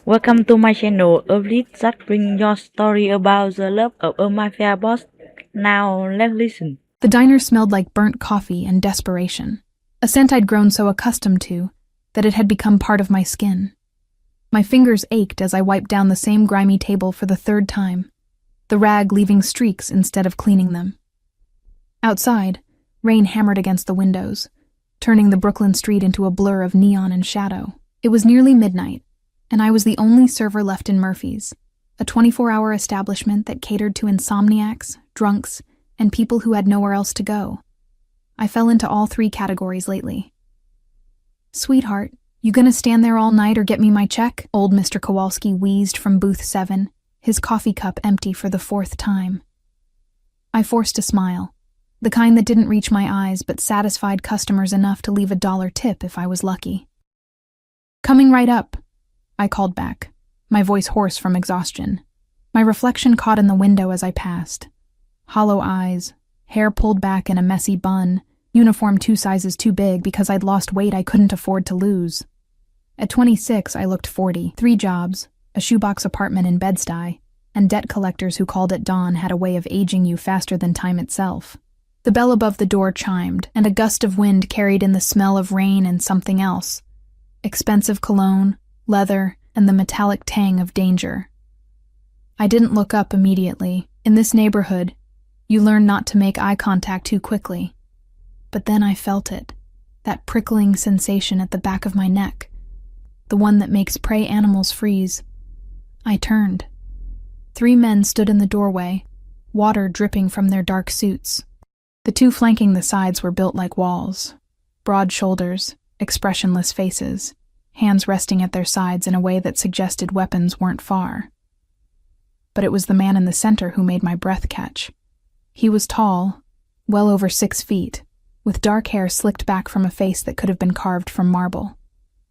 Welcome to my channel, a list that brings your story about the love of a mafia boss. Now let's listen. The diner smelled like burnt coffee and desperation, a scent I'd grown so accustomed to that it had become part of my skin. My fingers ached as I wiped down the same grimy table for the third time, the rag leaving streaks instead of cleaning them. Outside, rain hammered against the windows, turning the Brooklyn street into a blur of neon and shadow. It was nearly midnight, and I was the only server left in Murphy's, a 24-hour establishment that catered to insomniacs, drunks, and people who had nowhere else to go. I fell into all three categories lately. "Sweetheart, you gonna stand there all night or get me my check?" Old Mr. Kowalski wheezed from booth 7, his coffee cup empty for the fourth time. I forced a smile, the kind that didn't reach my eyes but satisfied customers enough to leave a $1 tip if I was lucky. "Coming right up," I called back, my voice hoarse from exhaustion. My reflection caught in the window as I passed. Hollow eyes, hair pulled back in a messy bun, uniform 2 sizes too big because I'd lost weight I couldn't afford to lose. At 26, I looked 40, 3 jobs, a shoebox apartment in Bed-Stuy, and debt collectors who called at dawn had a way of aging you faster than time itself. The bell above the door chimed, and a gust of wind carried in the smell of rain and something else. Expensive cologne, leather, and the metallic tang of danger. I didn't look up immediately. In this neighborhood, you learn not to make eye contact too quickly. But then I felt it, that prickling sensation at the back of my neck, the one that makes prey animals freeze. I turned. 3 men stood in the doorway, water dripping from their dark suits. The 2 flanking the sides were built like walls, broad shoulders, expressionless faces, hands resting at their sides in a way that suggested weapons weren't far. But it was the man in the center who made my breath catch. He was tall, well over 6 feet, with dark hair slicked back from a face that could have been carved from marble.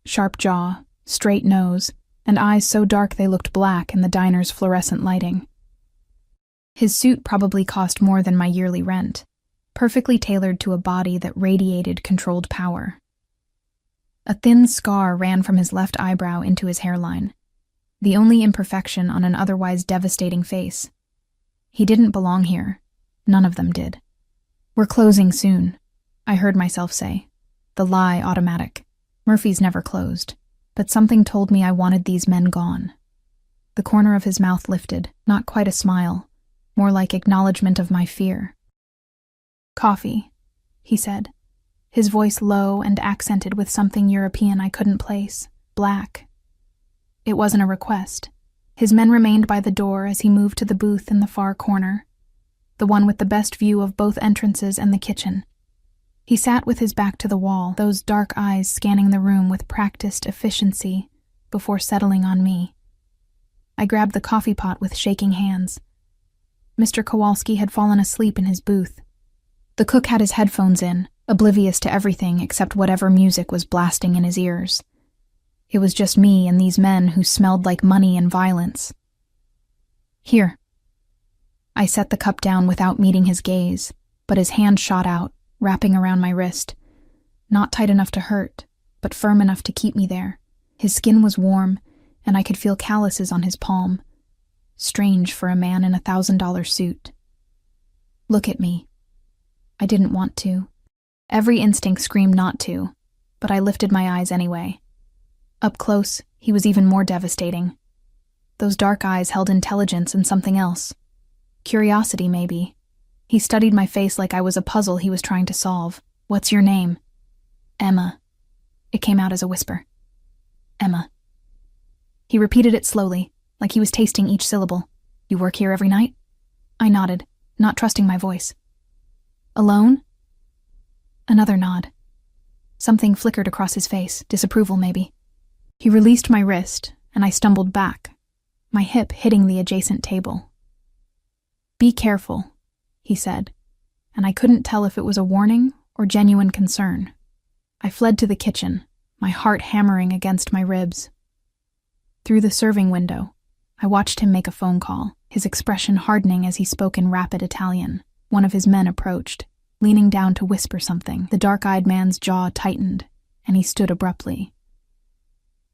Sharp jaw, straight nose, and eyes so dark they looked black in the diner's fluorescent lighting. His suit probably cost more than my yearly rent, perfectly tailored to a body that radiated controlled power. A thin scar ran from his left eyebrow into his hairline, the only imperfection on an otherwise devastating face. He didn't belong here. None of them did. "We're closing soon," I heard myself say, the lie automatic. Murphy's never closed, but something told me I wanted these men gone. The corner of his mouth lifted, not quite a smile, more like acknowledgement of my fear. "Coffee," he said, his voice low and accented with something European I couldn't place, black. It wasn't a request. His men remained by the door as he moved to the booth in the far corner, the one with the best view of both entrances and the kitchen. He sat with his back to the wall, those dark eyes scanning the room with practiced efficiency before settling on me. I grabbed the coffee pot with shaking hands. Mr. Kowalski had fallen asleep in his booth. The cook had his headphones in, oblivious to everything except whatever music was blasting in his ears. It was just me and these men who smelled like money and violence. "Here." I set the cup down without meeting his gaze, but his hand shot out, wrapping around my wrist. Not tight enough to hurt, but firm enough to keep me there. His skin was warm, and I could feel calluses on his palm. Strange for a man in a $1,000 suit. "Look at me." I didn't want to. Every instinct screamed not to, but I lifted my eyes anyway. Up close, he was even more devastating. Those dark eyes held intelligence and something else. Curiosity, maybe. He studied my face like I was a puzzle he was trying to solve. "What's your name?" "Emma." It came out as a whisper. "Emma." He repeated it slowly, like he was tasting each syllable. "You work here every night?" I nodded, not trusting my voice. "Alone?" Another nod. Something flickered across his face, disapproval maybe. He released my wrist, and I stumbled back, my hip hitting the adjacent table. "Be careful," he said, and I couldn't tell if it was a warning or genuine concern. I fled to the kitchen, my heart hammering against my ribs. Through the serving window, I watched him make a phone call, his expression hardening as he spoke in rapid Italian. One of his men approached, leaning down to whisper something. The dark-eyed man's jaw tightened, and he stood abruptly.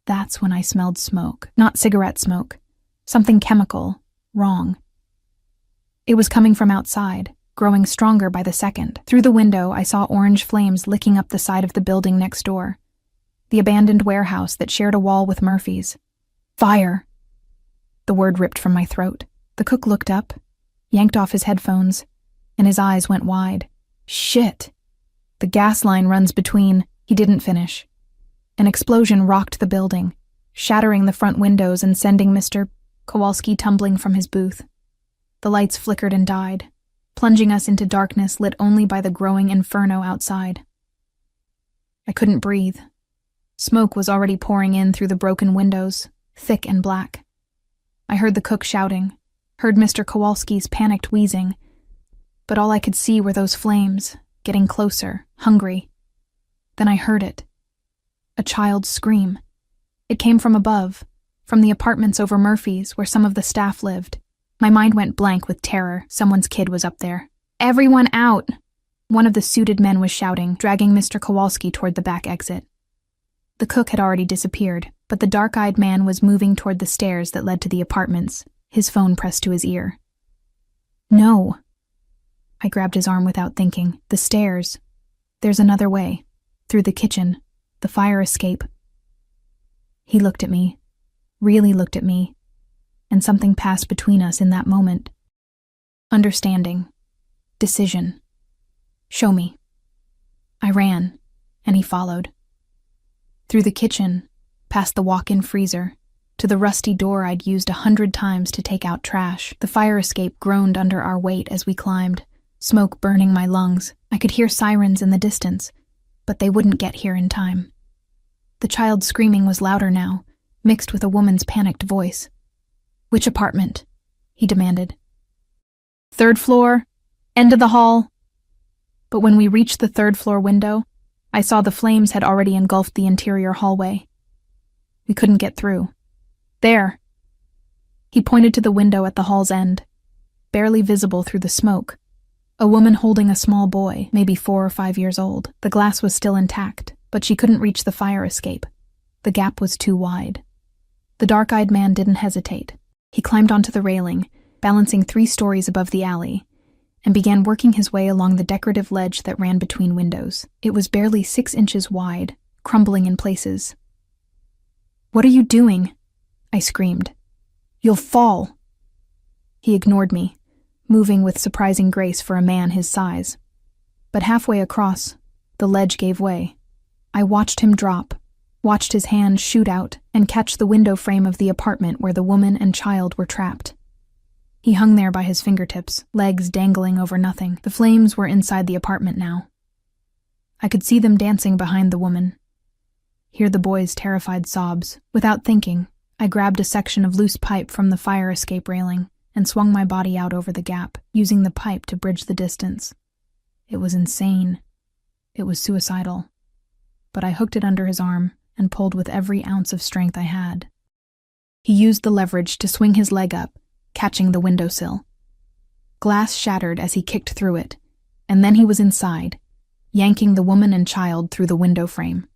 That's when I smelled smoke. Not cigarette smoke. Something chemical. Wrong. It was coming from outside, growing stronger by the second. Through the window, I saw orange flames licking up the side of the building next door. The abandoned warehouse that shared a wall with Murphy's. Fire! The word ripped from my throat. The cook looked up, yanked off his headphones, and his eyes went wide. Shit! The gas line runs between. He didn't finish. An explosion rocked the building, shattering the front windows and sending Mr. Kowalski tumbling from his booth. The lights flickered and died, plunging us into darkness lit only by the growing inferno outside. I couldn't breathe. Smoke was already pouring in through the broken windows, thick and black. I heard the cook shouting, heard Mr. Kowalski's panicked wheezing, but all I could see were those flames, getting closer, hungry. Then I heard it. A child's scream. It came from above, from the apartments over Murphy's where some of the staff lived. My mind went blank with terror. Someone's kid was up there. Everyone out! One of the suited men was shouting, dragging Mr. Kowalski toward the back exit. The cook had already disappeared, but the dark-eyed man was moving toward the stairs that led to the apartments, his phone pressed to his ear. No. I grabbed his arm without thinking. The stairs. There's another way. Through the kitchen. The fire escape. He looked at me. Really looked at me. And something passed between us in that moment. Understanding. Decision. Show me. I ran, and he followed. Through the kitchen, past the walk-in freezer, to the rusty door I'd used 100 times to take out trash. The fire escape groaned under our weight as we climbed, smoke burning my lungs. I could hear sirens in the distance, but they wouldn't get here in time. The child's screaming was louder now, mixed with a woman's panicked voice. Which apartment? He demanded. 3rd floor, end of the hall. But when we reached the 3rd floor window, I saw the flames had already engulfed the interior hallway. We couldn't get through. There. He pointed to the window at the hall's end, barely visible through the smoke. A woman holding a small boy, maybe 4 or 5 years old. The glass was still intact, but she couldn't reach the fire escape. The gap was too wide. The dark-eyed man didn't hesitate. He climbed onto the railing, balancing 3 stories above the alley, and began working his way along the decorative ledge that ran between windows. It was barely 6 inches wide, crumbling in places. "What are you doing?" I screamed. "You'll fall." He ignored me, moving with surprising grace for a man his size. But halfway across, the ledge gave way. I watched him drop, watched his hand shoot out and catch the window frame of the apartment where the woman and child were trapped. He hung there by his fingertips, legs dangling over nothing. The flames were inside the apartment now. I could see them dancing behind the woman, hear the boy's terrified sobs. Without thinking, I grabbed a section of loose pipe from the fire escape railing and swung my body out over the gap, using the pipe to bridge the distance. It was insane. It was suicidal. But I hooked it under his arm and pulled with every ounce of strength I had. He used the leverage to swing his leg up, catching the windowsill. Glass shattered as he kicked through it, and then he was inside, yanking the woman and child through the window frame.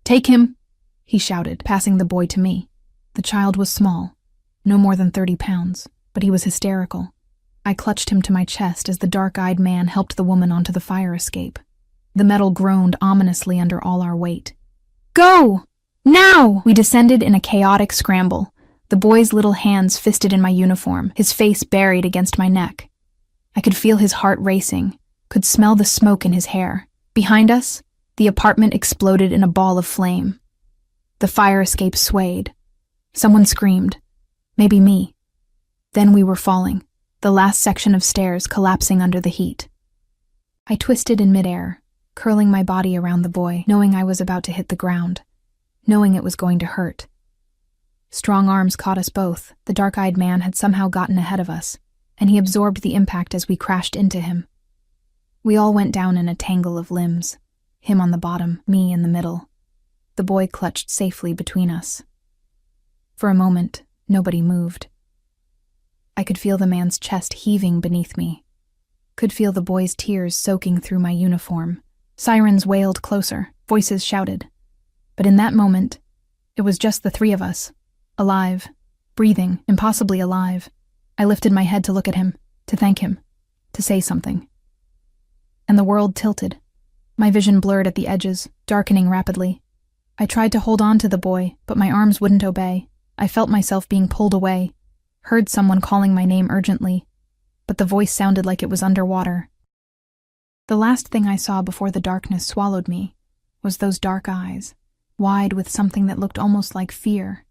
"Take him!" he shouted, passing the boy to me. The child was small, no more than 30 pounds, but he was hysterical. I clutched him to my chest as the dark-eyed man helped the woman onto the fire escape. The metal groaned ominously under all our weight. "Go! Now!" We descended in a chaotic scramble, the boy's little hands fisted in my uniform, his face buried against my neck. I could feel his heart racing, could smell the smoke in his hair. Behind us, the apartment exploded in a ball of flame. The fire escape swayed. Someone screamed. Maybe me. Then we were falling, the last section of stairs collapsing under the heat. I twisted in midair, curling my body around the boy, knowing I was about to hit the ground, knowing it was going to hurt. Strong arms caught us both. The dark-eyed man had somehow gotten ahead of us, and he absorbed the impact as we crashed into him. We all went down in a tangle of limbs, him on the bottom, me in the middle. The boy clutched safely between us. For a moment, nobody moved. I could feel the man's chest heaving beneath me, could feel the boy's tears soaking through my uniform. Sirens wailed closer, voices shouted. But in that moment, It was just the three of us. Alive. Breathing. Impossibly alive. I lifted my head to look at him, to thank him, to say something. And the world tilted. My vision blurred at the edges, darkening rapidly. I tried to hold on to the boy, but my arms wouldn't obey. I felt myself being pulled away, heard someone calling my name urgently, but the voice sounded like it was underwater. The last thing I saw before the darkness swallowed me was those dark eyes, wide with something that looked almost like fear,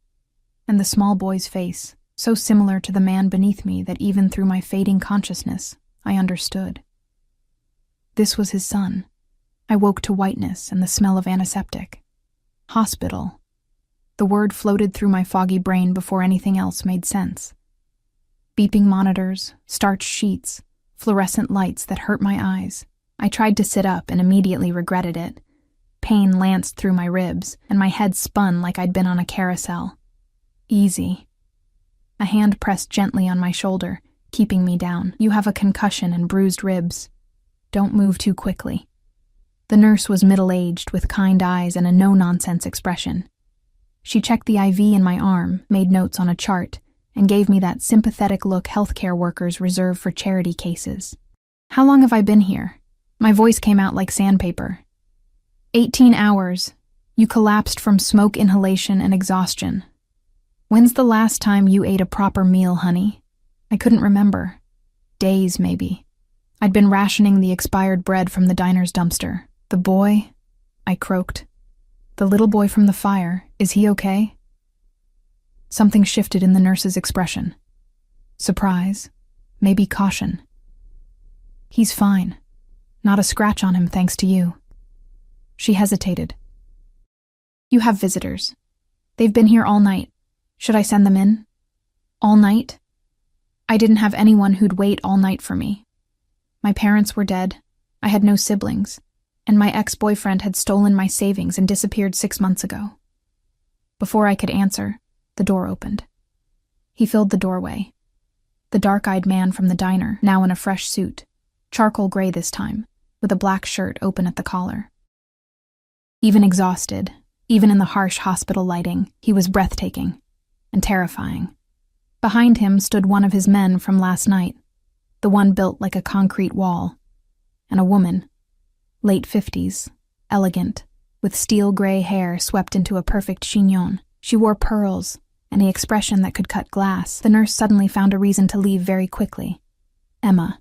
and the small boy's face, so similar to the man beneath me that even through my fading consciousness, I understood. This was his son. I woke to whiteness and the smell of antiseptic. Hospital. The word floated through my foggy brain before anything else made sense. Beeping monitors, starched sheets, fluorescent lights that hurt my eyes. I tried to sit up and immediately regretted it. Pain lanced through my ribs, and my head spun like I'd been on a carousel. Easy. A hand pressed gently on my shoulder, keeping me down. You have a concussion and bruised ribs. Don't move too quickly. The nurse was middle-aged, with kind eyes and a no-nonsense expression. She checked the IV in my arm, made notes on a chart, and gave me that sympathetic look healthcare workers reserve for charity cases. How long have I been here? My voice came out like sandpaper. 18 hours. You collapsed from smoke inhalation and exhaustion. When's the last time you ate a proper meal, honey? I couldn't remember. Days, maybe. I'd been rationing the expired bread from the diner's dumpster. The boy, I croaked. The little boy from the fire, is he okay? Something shifted in the nurse's expression. Surprise, maybe caution. He's fine. Not a scratch on him thanks to you. She hesitated. You have visitors. They've been here all night. Should I send them in? All night? I didn't have anyone who'd wait all night for me. My parents were dead. I had no siblings. And my ex-boyfriend had stolen my savings and disappeared 6 months ago. Before I could answer, the door opened. He filled the doorway. The dark-eyed man from the diner, now in a fresh suit, charcoal gray this time, with a black shirt open at the collar. Even exhausted, even in the harsh hospital lighting, he was breathtaking and terrifying. Behind him stood one of his men from last night, the one built like a concrete wall, and a woman, late 50s, elegant, with steel gray hair swept into a perfect chignon. She wore pearls and the expression that could cut glass. The nurse suddenly found a reason to leave very quickly. Emma.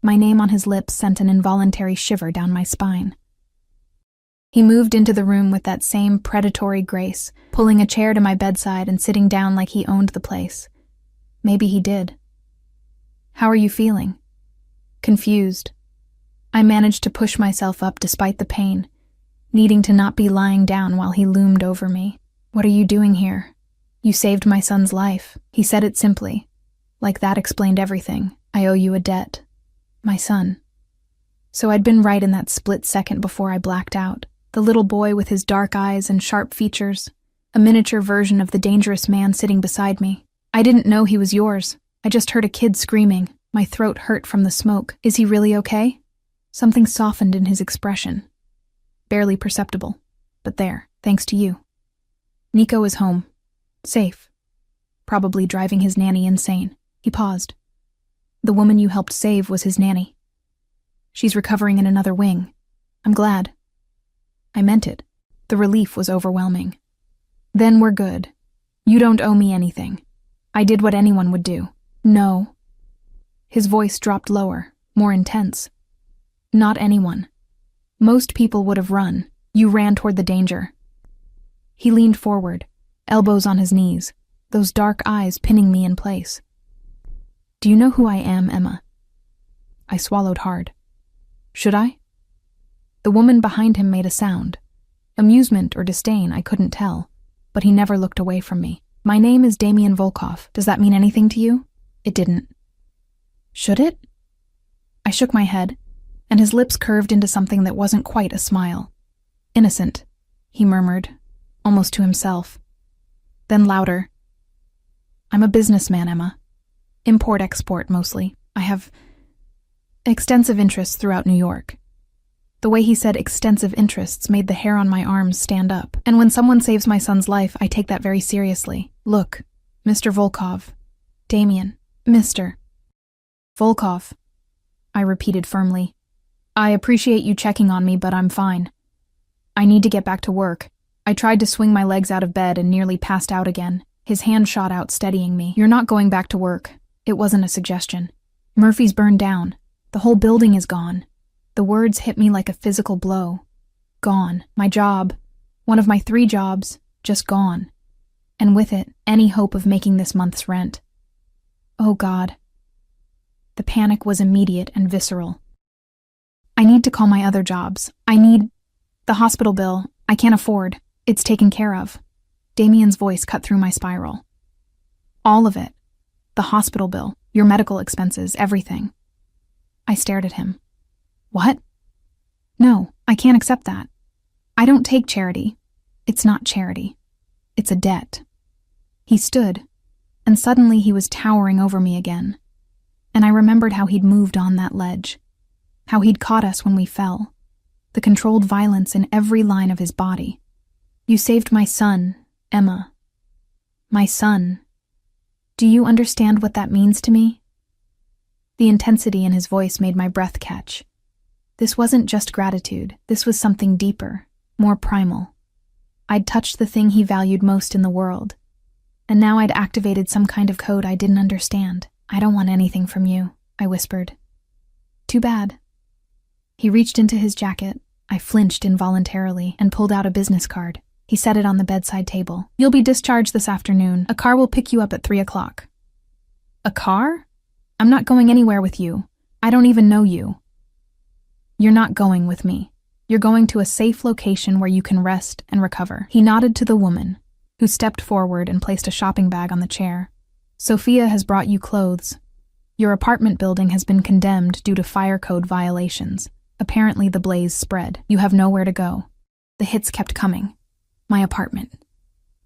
My name on his lips sent an involuntary shiver down my spine. He moved into the room with that same predatory grace, pulling a chair to my bedside and sitting down like he owned the place. Maybe he did. How are you feeling? Confused. I managed to push myself up despite the pain, needing to not be lying down while he loomed over me. What are you doing here? You saved my son's life. He said it simply. Like that explained everything. I owe you a debt. My son. So I'd been right in that split second before I blacked out. The little boy with his dark eyes and sharp features, a miniature version of the dangerous man sitting beside me. I didn't know he was yours. I just heard a kid screaming. My throat hurt from the smoke. Is he really okay? Something softened in his expression. Barely perceptible, but there, thanks to you. Nico is home. Safe. Probably driving his nanny insane. He paused. The woman you helped save was his nanny. She's recovering in another wing. I'm glad. I meant it. The relief was overwhelming. Then we're good. You don't owe me anything. I did what anyone would do. No. His voice dropped lower, more intense. Not anyone. Most people would have run. You ran toward the danger. He leaned forward, elbows on his knees, those dark eyes pinning me in place. Do you know who I am, Emma? I swallowed hard. Should I? The woman behind him made a sound. Amusement or disdain, I couldn't tell, but he never looked away from me. My name is Damien Volkov. Does that mean anything to you? It didn't. Should it? I shook my head, and his lips curved into something that wasn't quite a smile. Innocent, he murmured, almost to himself. Then louder. I'm a businessman, Emma. Import-export, mostly. I have extensive interests throughout New York. The way he said extensive interests made the hair on my arms stand up. And when someone saves my son's life, I take that very seriously. Look, Mr. Volkov. Damien. Mr. Volkov. I repeated firmly. I appreciate you checking on me, but I'm fine. I need to get back to work. I tried to swing my legs out of bed and nearly passed out again. His hand shot out, steadying me. You're not going back to work. It wasn't a suggestion. Murphy's burned down. The whole building is gone. The words hit me like a physical blow. Gone. My job. One of my 3 jobs. Just gone. And with it, any hope of making this month's rent. Oh God. The panic was immediate and visceral. I need to call my other jobs. I need... The hospital bill. I can't afford. It's taken care of. Damien's voice cut through my spiral. All of it. The hospital bill, your medical expenses, everything. I stared at him. What? No, I can't accept that. I don't take charity. It's not charity. It's a debt. He stood, and suddenly he was towering over me again. And I remembered how he'd moved on that ledge, how he'd caught us when we fell, the controlled violence in every line of his body. You saved my son, Emma. My son. Do you understand what that means to me? The intensity in his voice made my breath catch. This wasn't just gratitude. This was something deeper, more primal. I'd touched the thing he valued most in the world, and now I'd activated some kind of code I didn't understand. I don't want anything from you, I whispered. Too bad. He reached into his jacket. I flinched involuntarily and pulled out a business card. He set it on the bedside table. You'll be discharged this afternoon. A car will pick you up at 3 o'clock. A car? I'm not going anywhere with you. I don't even know you. You're not going with me. You're going to a safe location where you can rest and recover. He nodded to the woman, who stepped forward and placed a shopping bag on the chair. Sophia has brought you clothes. Your apartment building has been condemned due to fire code violations. Apparently the blaze spread. You have nowhere to go. The hits kept coming. My apartment.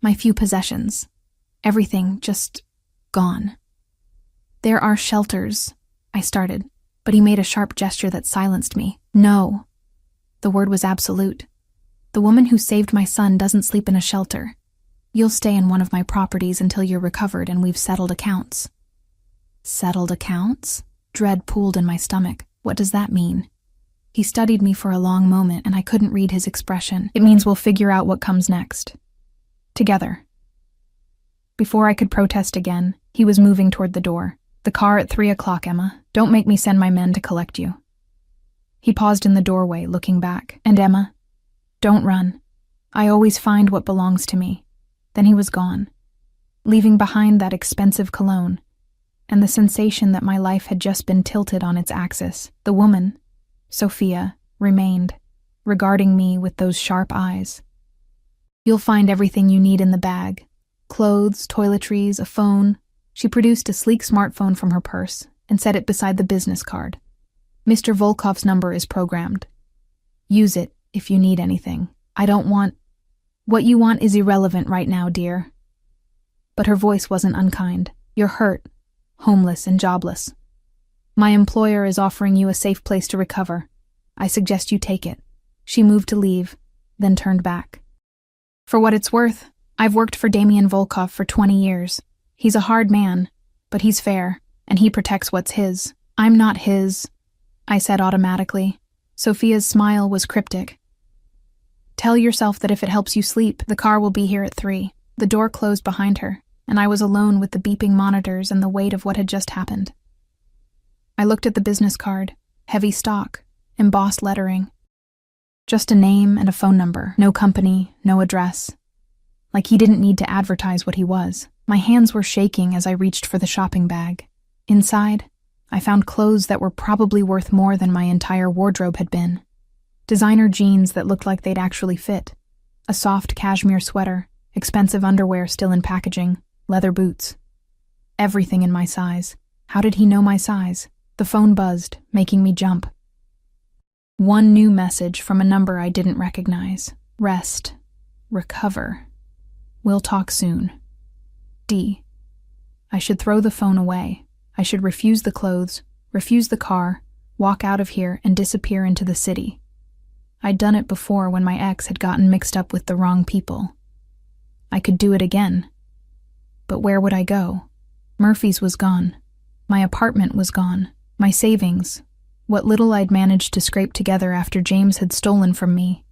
My few possessions. Everything just gone. There are shelters, I started, but he made a sharp gesture that silenced me. No. The word was absolute. The woman who saved my son doesn't sleep in a shelter. You'll stay in one of my properties until you're recovered and we've settled accounts. Settled accounts? Dread pooled in my stomach. What does that mean? He studied me for a long moment and I couldn't read his expression. It means we'll figure out what comes next. Together. Before I could protest again, he was moving toward the door. The car at 3 o'clock, Emma. Don't make me send my men to collect you. He paused in the doorway, looking back. And Emma, don't run. I always find what belongs to me. Then he was gone, leaving behind that expensive cologne and the sensation that my life had just been tilted on its axis. The woman, Sophia, remained, regarding me with those sharp eyes. You'll find everything you need in the bag. Clothes, toiletries, a phone. She produced a sleek smartphone from her purse and set it beside the business card. Mr. Volkov's number is programmed. Use it if you need anything. I don't want... What you want is irrelevant right now, dear. But her voice wasn't unkind. You're hurt, homeless, and jobless. My employer is offering you a safe place to recover. I suggest you take it. She moved to leave, then turned back. For what it's worth, I've worked for Damien Volkov for 20 years. He's a hard man, but he's fair, and he protects what's his. I'm not his, I said automatically. Sophia's smile was cryptic. Tell yourself that if it helps you sleep, the car will be here at 3. The door closed behind her, and I was alone with the beeping monitors and the weight of what had just happened. I looked at the business card. Heavy stock, embossed lettering. Just a name and a phone number. No company, no address. Like he didn't need to advertise what he was. My hands were shaking as I reached for the shopping bag. Inside, I found clothes that were probably worth more than my entire wardrobe had been. Designer jeans that looked like they'd actually fit. A soft cashmere sweater, expensive underwear still in packaging, leather boots. Everything in my size. How did he know my size? The phone buzzed, making me jump. One new message from a number I didn't recognize. Rest. Recover. We'll talk soon. D. I should throw the phone away. I should refuse the clothes, refuse the car, walk out of here and disappear into the city. I'd done it before when my ex had gotten mixed up with the wrong people. I could do it again. But where would I go? Murphy's was gone. My apartment was gone. My savings, what little I'd managed to scrape together after James had stolen from me,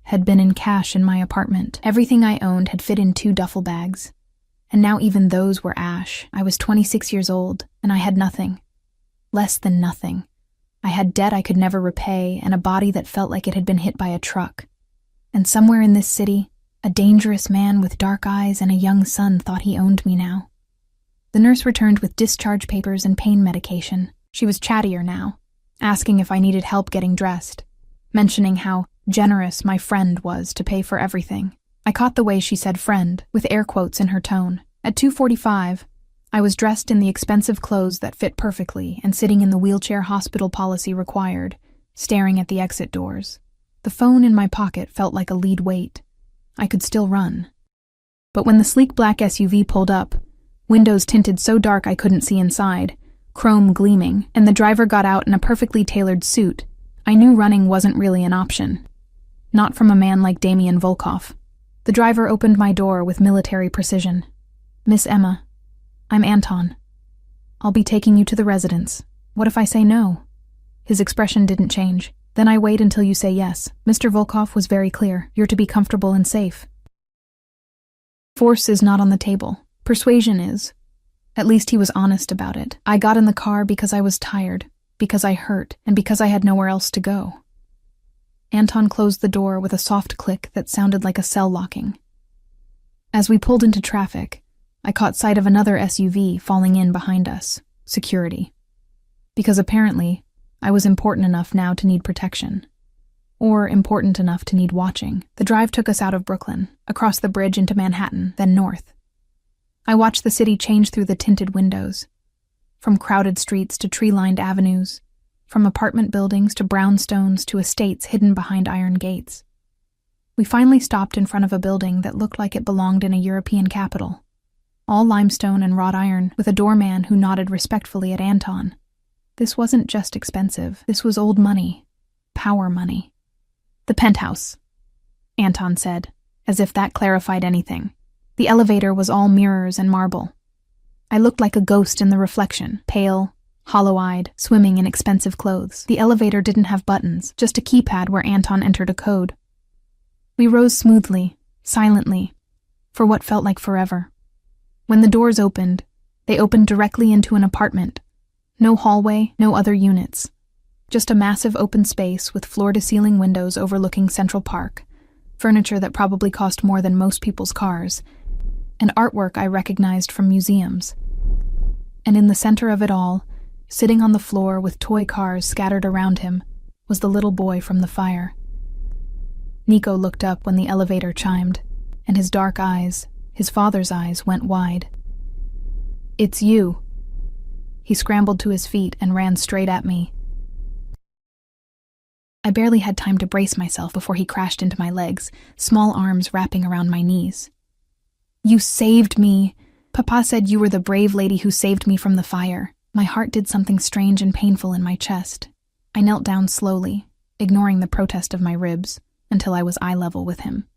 had been in cash in my apartment. Everything I owned had fit in 2 duffel bags. And now even those were ash. I was 26 years old, and I had nothing. Less than nothing. I had debt I could never repay, and a body that felt like it had been hit by a truck. And somewhere in this city, a dangerous man with dark eyes and a young son thought he owned me now. The nurse returned with discharge papers and pain medication. She was chattier now, asking if I needed help getting dressed, mentioning how generous my friend was to pay for everything. I caught the way she said friend, with air quotes in her tone. At 2:45, I was dressed in the expensive clothes that fit perfectly and sitting in the wheelchair hospital policy required, staring at the exit doors. The phone in my pocket felt like a lead weight. I could still run. But when the sleek black SUV pulled up, windows tinted so dark I couldn't see inside, chrome gleaming, and the driver got out in a perfectly tailored suit, I knew running wasn't really an option. Not from a man like Damian Volkov. The driver opened my door with military precision. "Miss Emma, I'm Anton. I'll be taking you to the residence. What if I say no?" His expression didn't change. "Then I wait until you say yes." Mr. Volkov was very clear. "You're to be comfortable and safe. Force is not on the table. Persuasion is." At least he was honest about it. I got in the car because I was tired, because I hurt, and because I had nowhere else to go. Anton closed the door with a soft click that sounded like a cell locking. As we pulled into traffic, I caught sight of another SUV falling in behind us. Security. Because apparently, I was important enough now to need protection. Or important enough to need watching. The drive took us out of Brooklyn, across the bridge into Manhattan, then north. I watched the city change through the tinted windows. From crowded streets to tree-lined avenues. From apartment buildings to brownstones to estates hidden behind iron gates. We finally stopped in front of a building that looked like it belonged in a European capital. All limestone and wrought iron, with a doorman who nodded respectfully at Anton. This wasn't just expensive. This was old money. Power money. "The penthouse," Anton said, as if that clarified anything. The elevator was all mirrors and marble. I looked like a ghost in the reflection, pale, hollow-eyed, swimming in expensive clothes. The elevator didn't have buttons, just a keypad where Anton entered a code. We rose smoothly, silently, for what felt like forever. When the doors opened, they opened directly into an apartment. No hallway, no other units. Just a massive open space with floor-to-ceiling windows overlooking Central Park, furniture that probably cost more than most people's cars, and artwork I recognized from museums. And in the center of it all, sitting on the floor with toy cars scattered around him, was the little boy from the fire. Nico looked up when the elevator chimed, and his dark eyes, his father's eyes, went wide. "It's you." He scrambled to his feet and ran straight at me. I barely had time to brace myself before he crashed into my legs, small arms wrapping around my knees. "You saved me. Papa said you were the brave lady who saved me from the fire." My heart did something strange and painful in my chest. I knelt down slowly, ignoring the protest of my ribs, until I was eye level with him.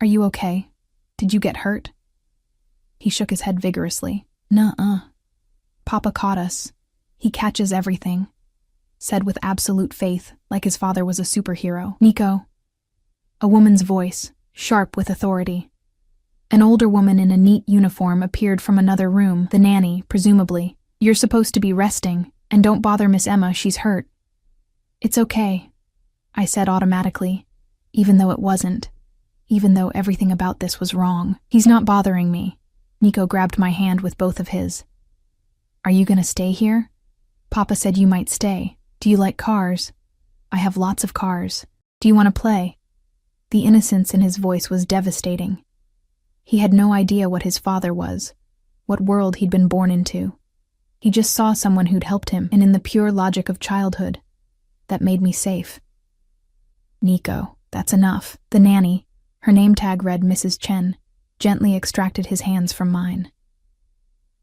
"Are you okay? Did you get hurt?" He shook his head vigorously. "Nuh-uh. Papa caught us. He catches everything," said with absolute faith, like his father was a superhero. "Nico." A woman's voice, sharp with authority. An older woman in a neat uniform appeared from another room, the nanny, presumably. "You're supposed to be resting, and don't bother Miss Emma, she's hurt." "It's okay," I said automatically, even though it wasn't, even though everything about this was wrong. "He's not bothering me." Nico grabbed my hand with both of his. "Are you gonna stay here? Papa said you might stay. Do you like cars? I have lots of cars. Do you want to play?" The innocence in his voice was devastating. He had no idea what his father was, what world he'd been born into. He just saw someone who'd helped him, and in the pure logic of childhood, that made me safe. "Nico, that's enough." The nanny, her name tag read Mrs. Chen, gently extracted his hands from mine.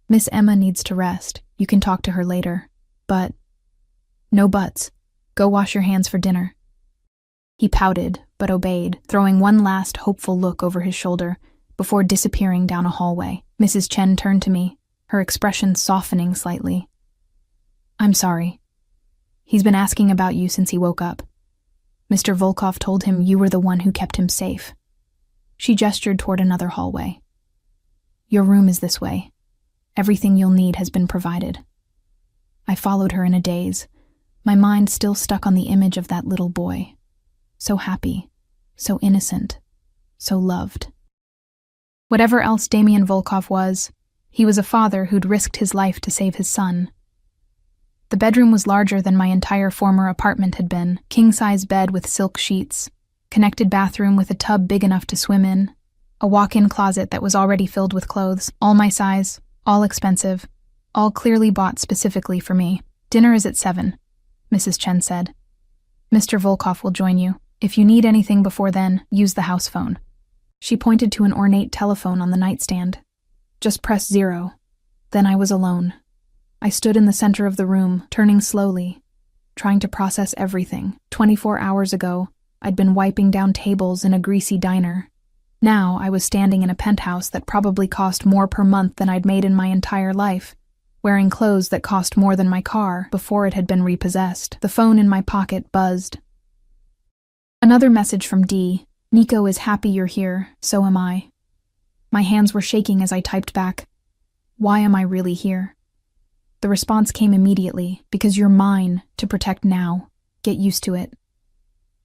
"Miss Emma needs to rest. You can talk to her later. But..." "No buts. Go wash your hands for dinner." He pouted, but obeyed, throwing one last hopeful look over his shoulder before disappearing down a hallway. Mrs. Chen turned to me, her expression softening slightly. "I'm sorry. He's been asking about you since he woke up. Mr. Volkov told him you were the one who kept him safe." She gestured toward another hallway. "Your room is this way. Everything you'll need has been provided." I followed her in a daze, my mind still stuck on the image of that little boy. So happy, so innocent, so loved. Whatever else Damien Volkov was, he was a father who'd risked his life to save his son. The bedroom was larger than my entire former apartment had been, king-size bed with silk sheets, connected bathroom with a tub big enough to swim in, a walk-in closet that was already filled with clothes, all my size, all expensive, all clearly bought specifically for me. "Dinner is at 7, Mrs. Chen said. "Mr. Volkov will join you. If you need anything before then, use the house phone." She pointed to an ornate telephone on the nightstand. "Just press 0. Then I was alone. I stood in the center of the room, turning slowly, trying to process everything. 24 hours ago, I'd been wiping down tables in a greasy diner. Now I was standing in a penthouse that probably cost more per month than I'd made in my entire life, wearing clothes that cost more than my car before it had been repossessed. The phone in my pocket buzzed. Another message from D. "Nico is happy you're here, so am I." My hands were shaking as I typed back, "Why am I really here?" The response came immediately, "Because you're mine, to protect now. Get used to it."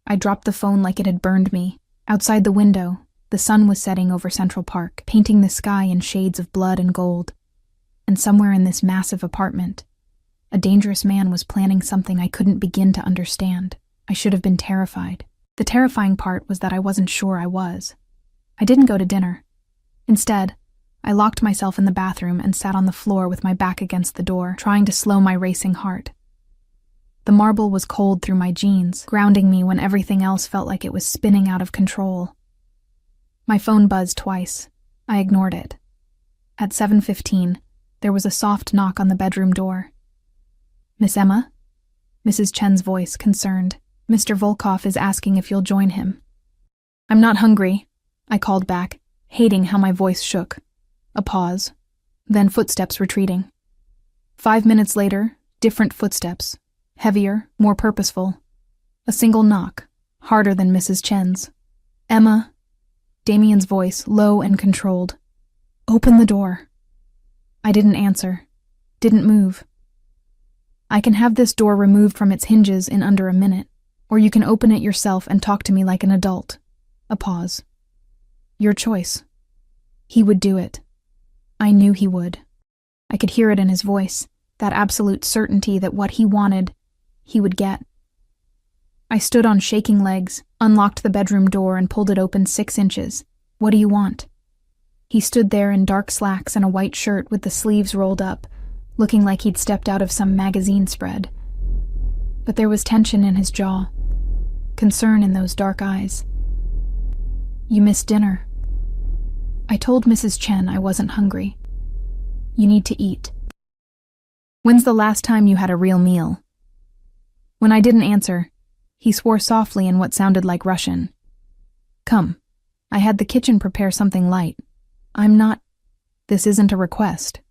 I dropped the phone like it had burned me. Outside the window, the sun was setting over Central Park, painting the sky in shades of blood and gold. And somewhere in this massive apartment, a dangerous man was planning something I couldn't begin to understand. I should have been terrified. The terrifying part was that I wasn't sure I was. I didn't go to dinner. Instead, I locked myself in the bathroom and sat on the floor with my back against the door, trying to slow my racing heart. The marble was cold through my jeans, grounding me when everything else felt like it was spinning out of control. My phone buzzed twice. I ignored it. At 7:15, there was a soft knock on the bedroom door. "Miss Emma?" Mrs. Chen's voice, concerned. "Mr. Volkov is asking if you'll join him." "I'm not hungry," I called back, hating how my voice shook. A pause, then footsteps retreating. 5 minutes later, different footsteps, heavier, more purposeful. A single knock, harder than Mrs. Chen's. "Emma," Damien's voice, low and controlled. "Open the door." I didn't answer, didn't move. "I can have this door removed from its hinges in under a minute, or you can open it yourself and talk to me like an adult." A pause. "Your choice." He would do it. I knew he would. I could hear it in his voice, that absolute certainty that what he wanted, he would get. I stood on shaking legs, unlocked the bedroom door and pulled it open 6 inches. "What do you want?" He stood there in dark slacks and a white shirt with the sleeves rolled up, looking like he'd stepped out of some magazine spread. But there was tension in his jaw, concern in those dark eyes. "You missed dinner." I told Mrs. Chen I wasn't hungry. "You need to eat." "When's the last time you had a real meal?" When I didn't answer, he swore softly in what sounded like Russian. "Come, I had the kitchen prepare something light. I'm not... This isn't a request."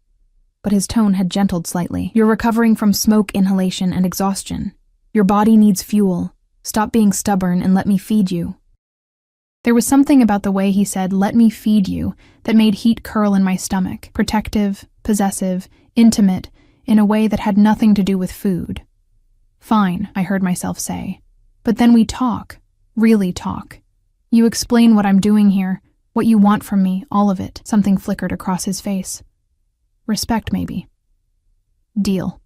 But his tone had gentled slightly. "You're recovering from smoke inhalation and exhaustion. Your body needs fuel. Stop being stubborn and let me feed you." There was something about the way he said, "let me feed you," that made heat curl in my stomach, protective, possessive, intimate, in a way that had nothing to do with food. "Fine," I heard myself say. "But then we talk, really talk. You explain what I'm doing here, what you want from me, all of it." Something flickered across his face. Respect, maybe. Deal.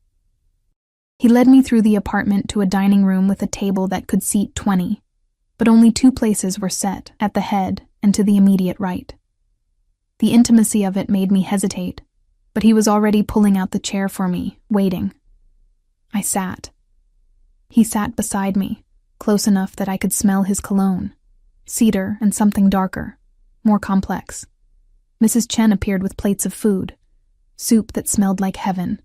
He led me through the apartment to a dining room with a table that could seat 20. But only 2 places were set, at the head and to the immediate right. The intimacy of it made me hesitate, but he was already pulling out the chair for me, waiting. I sat. He sat beside me, close enough that I could smell his cologne, cedar and something darker, more complex. Mrs. Chen appeared with plates of food, soup that smelled like heaven,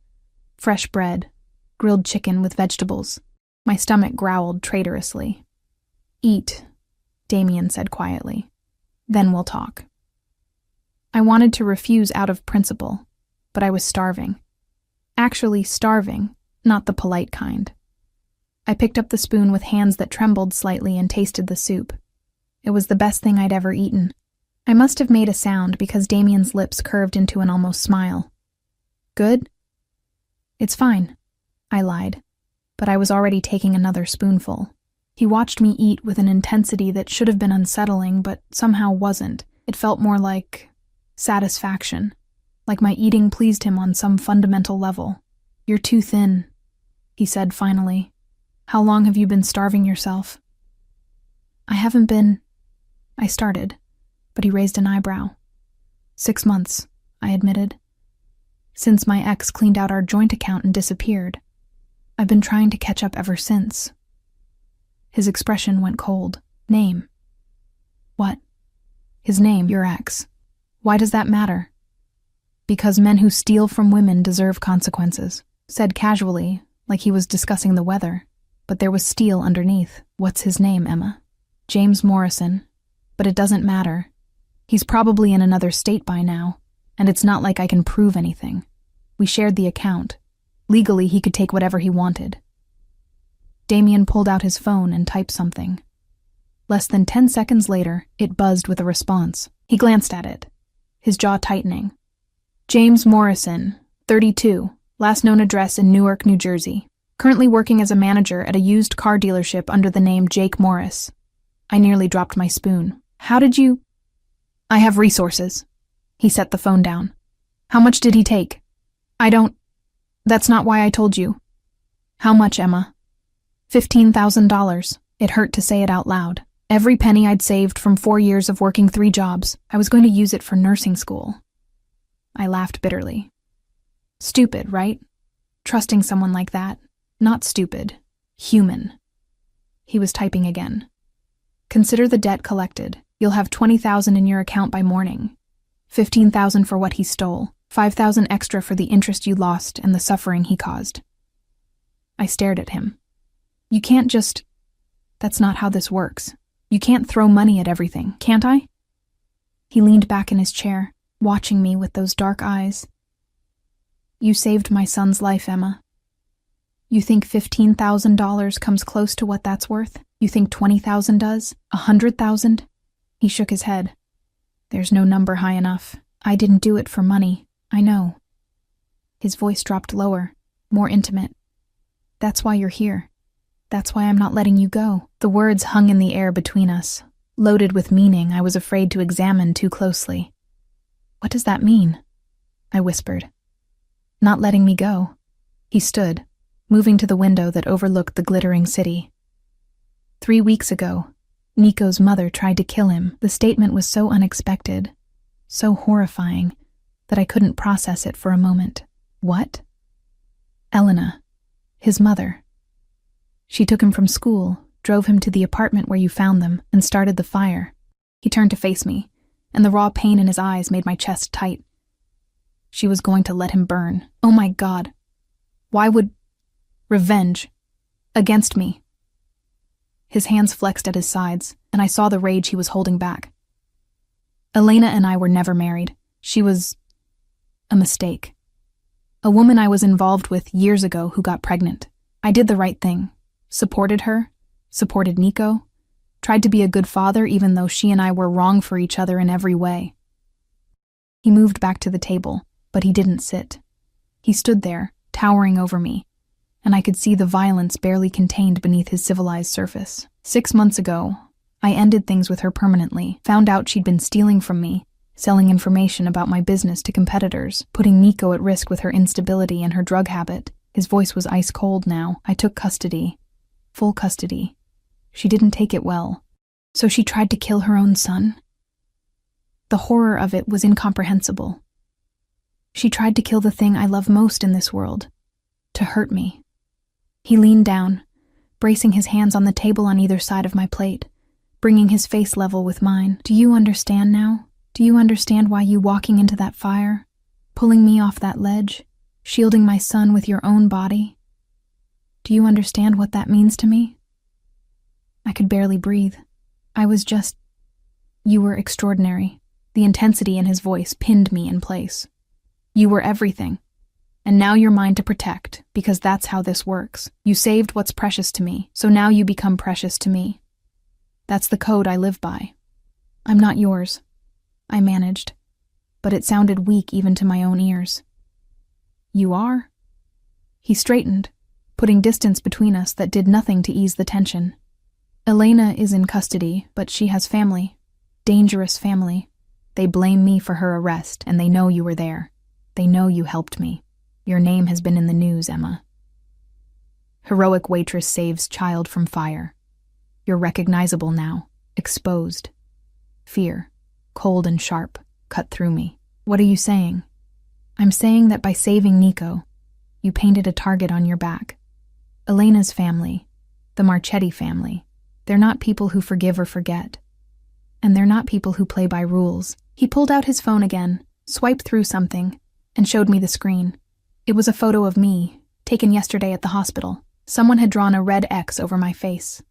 fresh bread, grilled chicken with vegetables. My stomach growled traitorously. Eat, Damien said quietly. Then we'll talk. I wanted to refuse out of principle, but I was starving. Actually starving, not the polite kind. I picked up the spoon with hands that trembled slightly and tasted the soup. It was the best thing I'd ever eaten. I must have made a sound because Damien's lips curved into an almost smile. Good? It's fine, I lied, but I was already taking another spoonful. He watched me eat with an intensity that should have been unsettling, but somehow wasn't. It felt more like satisfaction, like my eating pleased him on some fundamental level. You're too thin, he said finally. How long have you been starving yourself? I haven't been... I started, but he raised an eyebrow. 6 months, I admitted. Since my ex cleaned out our joint account and disappeared. I've been trying to catch up ever since. His expression went cold. Name. What? His name, your ex. Why does that matter? Because men who steal from women deserve consequences. Said casually, like he was discussing the weather. But there was steel underneath. What's his name, Emma? James Morrison. But it doesn't matter. He's probably in another state by now, and it's not like I can prove anything. We shared the account. Legally, he could take whatever he wanted. Damien pulled out his phone and typed something. Less than 10 seconds later, it buzzed with a response. He glanced at it, his jaw tightening. James Morrison, 32, last known address in Newark, New Jersey. Currently working as a manager at a used car dealership under the name Jake Morris. I nearly dropped my spoon. How did you... I have resources. He set the phone down. How much did he take? I don't... That's not why I told you. How much, Emma? $15,000. It hurt to say it out loud. Every penny I'd saved from 4 years of working 3 jobs, I was going to use it for nursing school. I laughed bitterly. Stupid, right? Trusting someone like that. Not stupid. Human. He was typing again. Consider the debt collected. You'll have $20,000 in your account by morning. $15,000 for what he stole. $5,000 extra for the interest you lost and the suffering he caused. I stared at him. You can't just... That's not how this works. You can't throw money at everything, can't I? He leaned back in his chair, watching me with those dark eyes. You saved my son's life, Emma. You think $15,000 comes close to what that's worth? You think $20,000 does? $100,000? He shook his head. There's no number high enough. I didn't do it for money. I know. His voice dropped lower, more intimate. That's why you're here. That's why I'm not letting you go. The words hung in the air between us, loaded with meaning I was afraid to examine too closely. What does that mean? I whispered. Not letting me go. He stood, moving to the window that overlooked the glittering city. 3 weeks ago, Nico's mother tried to kill him. The statement was so unexpected, so horrifying, that I couldn't process it for a moment. What? Elena, his mother. She took him from school, drove him to the apartment where you found them, and started the fire. He turned to face me, and the raw pain in his eyes made my chest tight. She was going to let him burn. Oh my God. Why would... Revenge. Against me. His hands flexed at his sides, and I saw the rage he was holding back. Elena and I were never married. She was... a mistake. A woman I was involved with years ago who got pregnant. I did the right thing. Supported her, supported Nico, tried to be a good father even though she and I were wrong for each other in every way. He moved back to the table, but he didn't sit. He stood there, towering over me, and I could see the violence barely contained beneath his civilized surface. 6 months ago, I ended things with her permanently, found out she'd been stealing from me, selling information about my business to competitors, putting Nico at risk with her instability and her drug habit. His voice was ice cold now. I took custody. Full custody. She didn't take it well. So she tried to kill her own son? The horror of it was incomprehensible. She tried to kill the thing I love most in this world. To hurt me. He leaned down, bracing his hands on the table on either side of my plate, bringing his face level with mine. Do you understand now? Do you understand why you walking into that fire, pulling me off that ledge, shielding my son with your own body? Do you understand what that means to me? I could barely breathe. You were extraordinary. The intensity in his voice pinned me in place. You were everything. And now you're mine to protect, because that's how this works. You saved what's precious to me, so now you become precious to me. That's the code I live by. I'm not yours, I managed, but it sounded weak even to my own ears. You are? He straightened, putting distance between us that did nothing to ease the tension. Elena is in custody, but she has family. Dangerous family. They blame me for her arrest, and they know you were there. They know you helped me. Your name has been in the news, Emma. Heroic waitress saves child from fire. You're recognizable now, exposed. Fear, cold and sharp, cut through me. What are you saying? I'm saying that by saving Nico, you painted a target on your back. Elena's family, the Marchetti family, they're not people who forgive or forget. And they're not people who play by rules. He pulled out his phone again, swiped through something, and showed me the screen. It was a photo of me, taken yesterday at the hospital. Someone had drawn a red X over my face.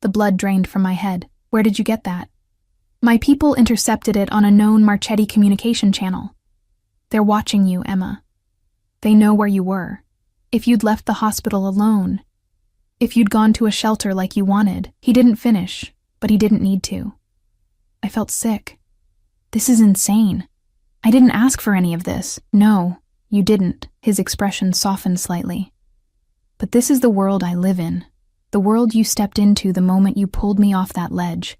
The blood drained from my head. Where did you get that? My people intercepted it on a known Marchetti communication channel. They're watching you, Emma. They know where you were. If you'd left the hospital alone. If you'd gone to a shelter like you wanted. He didn't finish, but he didn't need to. I felt sick. This is insane. I didn't ask for any of this. No, you didn't. His expression softened slightly. But this is the world I live in. The world you stepped into the moment you pulled me off that ledge.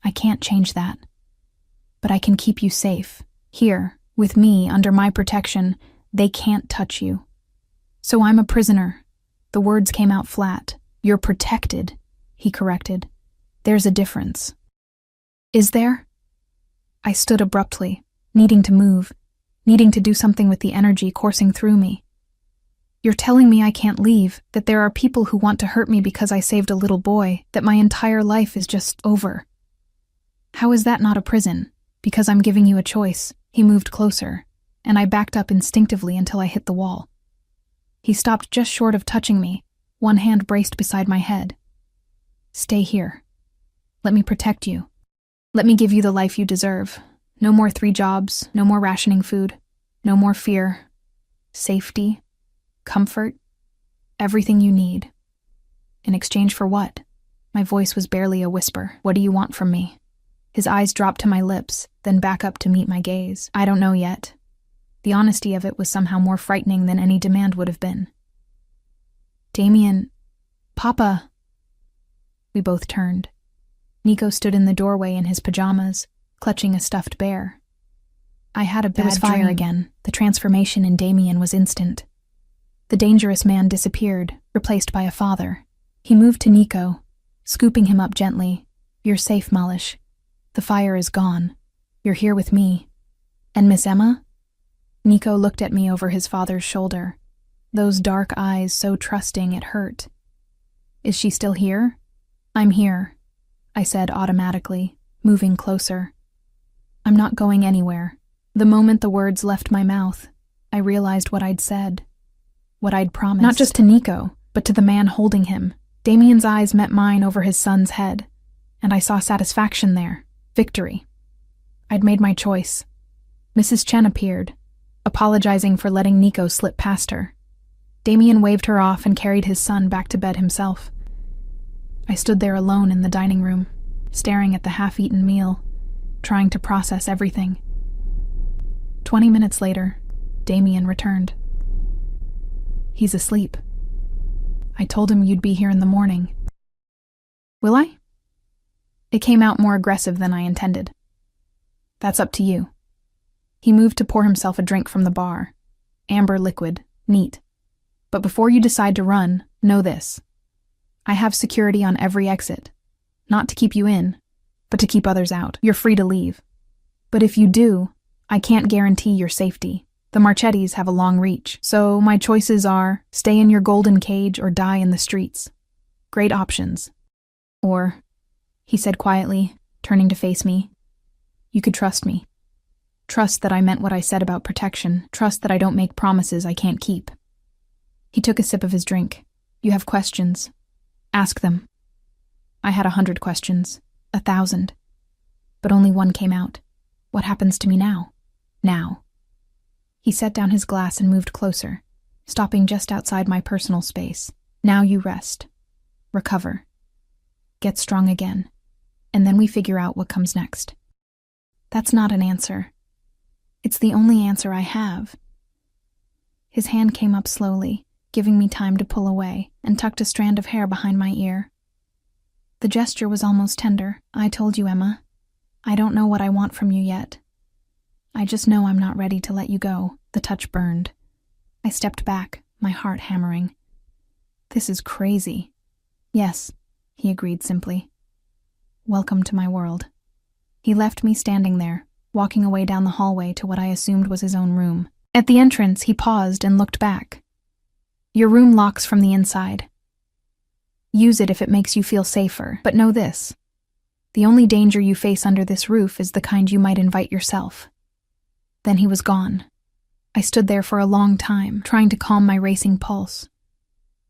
I can't change that. But I can keep you safe. Here, with me, under my protection, they can't touch you. So I'm a prisoner. The words came out flat. You're protected, he corrected. There's a difference. Is there? I stood abruptly, needing to move, needing to do something with the energy coursing through me. You're telling me I can't leave, that there are people who want to hurt me because I saved a little boy, that my entire life is just over. How is that not a prison? Because I'm giving you a choice. He moved closer, and I backed up instinctively until I hit the wall. He stopped just short of touching me, one hand braced beside my head. Stay here. Let me protect you. Let me give you the life you deserve. No more 3 jobs, no more rationing food, no more fear. Safety, comfort, everything you need. In exchange for what? My voice was barely a whisper. What do you want from me? His eyes dropped to my lips, then back up to meet my gaze. I don't know yet. The honesty of it was somehow more frightening than any demand would have been. Damien, Papa. We both turned. Nico stood in the doorway in his pajamas, clutching a stuffed bear. I had a bad dream. There was fire again. The transformation in Damien was instant. The dangerous man disappeared, replaced by a father. He moved to Nico, scooping him up gently. You're safe, Malish. The fire is gone. You're here with me. And Miss Emma? Nico looked at me over his father's shoulder. Those dark eyes so trusting it hurt. Is she still here? I'm here, I said automatically, moving closer. I'm not going anywhere. The moment the words left my mouth, I realized what I'd said, what I'd promised. Not just to Nico, but to the man holding him. Damien's eyes met mine over his son's head, and I saw satisfaction there, victory. I'd made my choice. Mrs. Chen appeared, apologizing for letting Nico slip past her. Damien waved her off and carried his son back to bed himself. I stood there alone in the dining room, staring at the half-eaten meal, trying to process everything. 20 minutes later, Damien returned. He's asleep. I told him you'd be here in the morning. Will I? It came out more aggressive than I intended. That's up to you. He moved to pour himself a drink from the bar. Amber liquid, neat. But before you decide to run, know this. I have security on every exit. Not to keep you in, but to keep others out. You're free to leave. But if you do, I can't guarantee your safety. The Marchettis have a long reach, so my choices are stay in your golden cage or die in the streets. Great options. Or, he said quietly, turning to face me, you could trust me. Trust that I meant what I said about protection. Trust that I don't make promises I can't keep. He took a sip of his drink. You have questions. Ask them. I had 100 questions, 1,000. But only one came out. What happens to me now? Now. He set down his glass and moved closer, stopping just outside my personal space. Now you rest. Recover. Get strong again. And then we figure out what comes next. That's not an answer. It's the only answer I have. His hand came up slowly, giving me time to pull away, and tucked a strand of hair behind my ear. The gesture was almost tender. I told you, Emma. I don't know what I want from you yet. I just know I'm not ready to let you go. The touch burned. I stepped back, my heart hammering. This is crazy. Yes, he agreed simply. Welcome to my world. He left me standing there, walking away down the hallway to what I assumed was his own room. At the entrance, he paused and looked back. Your room locks from the inside. Use it if it makes you feel safer, but know this. The only danger you face under this roof is the kind you might invite yourself. Then he was gone. I stood there for a long time, trying to calm my racing pulse,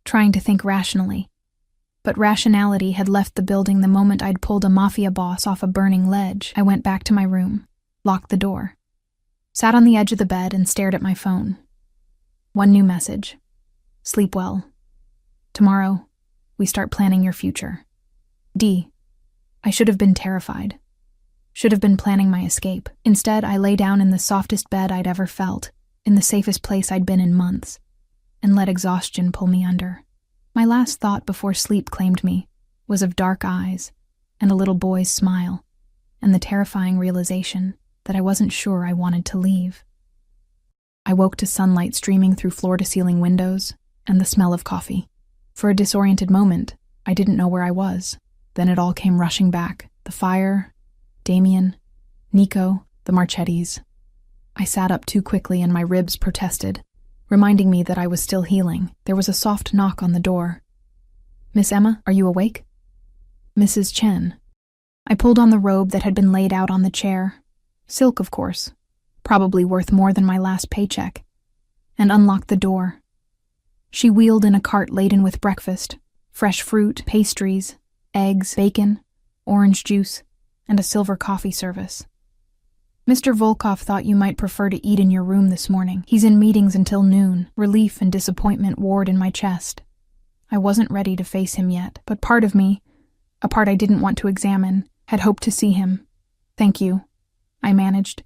trying to think rationally. But rationality had left the building the moment I'd pulled a Mafia boss off a burning ledge. I went back to my room, locked the door, sat on the edge of the bed and stared at my phone. One new message. Sleep well. Tomorrow, we start planning your future. D. I should have been terrified. Should have been planning my escape. Instead, I lay down in the softest bed I'd ever felt, in the safest place I'd been in months, and let exhaustion pull me under. My last thought before sleep claimed me was of dark eyes and a little boy's smile, and the terrifying realization that I wasn't sure I wanted to leave. I woke to sunlight streaming through floor-to-ceiling windows and the smell of coffee. For a disoriented moment, I didn't know where I was. Then it all came rushing back. The fire, Damien, Nico, the Marchettis. I sat up too quickly and my ribs protested, reminding me that I was still healing. There was a soft knock on the door. Miss Emma, are you awake? Mrs. Chen. I pulled on the robe that had been laid out on the chair. Silk, of course, probably worth more than my last paycheck, and unlocked the door. She wheeled in a cart laden with breakfast, fresh fruit, pastries, eggs, bacon, orange juice, and a silver coffee service. Mr. Volkov thought you might prefer to eat in your room this morning. He's in meetings until noon. Relief and disappointment warred in my chest. I wasn't ready to face him yet, but part of me, a part I didn't want to examine, had hoped to see him. Thank you, I managed.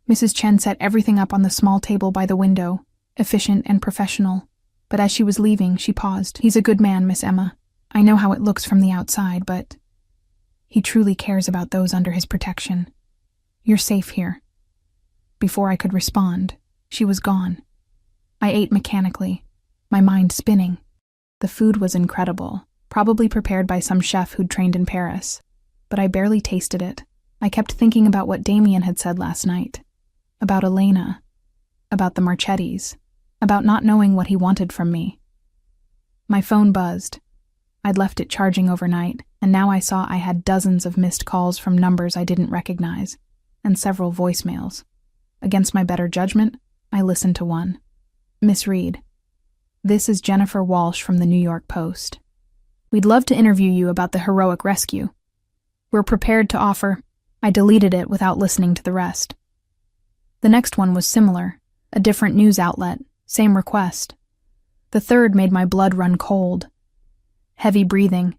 Mrs. Chen set everything up on the small table by the window, efficient and professional. But as she was leaving, she paused. He's a good man, Miss Emma. I know how it looks from the outside, but he truly cares about those under his protection. You're safe here. Before I could respond, she was gone. I ate mechanically, my mind spinning. The food was incredible, probably prepared by some chef who'd trained in Paris, but I barely tasted it. I kept thinking about what Damien had said last night, about Elena, about the Marchettis, about not knowing what he wanted from me. My phone buzzed. I'd left it charging overnight, and now I saw I had dozens of missed calls from numbers I didn't recognize, and several voicemails. Against my better judgment, I listened to one. Miss Reed, this is Jennifer Walsh from the New York Post. We'd love to interview you about the heroic rescue. We're prepared to offer. I deleted it without listening to the rest. The next one was similar, a different news outlet, same request. The third made my blood run cold. Heavy breathing,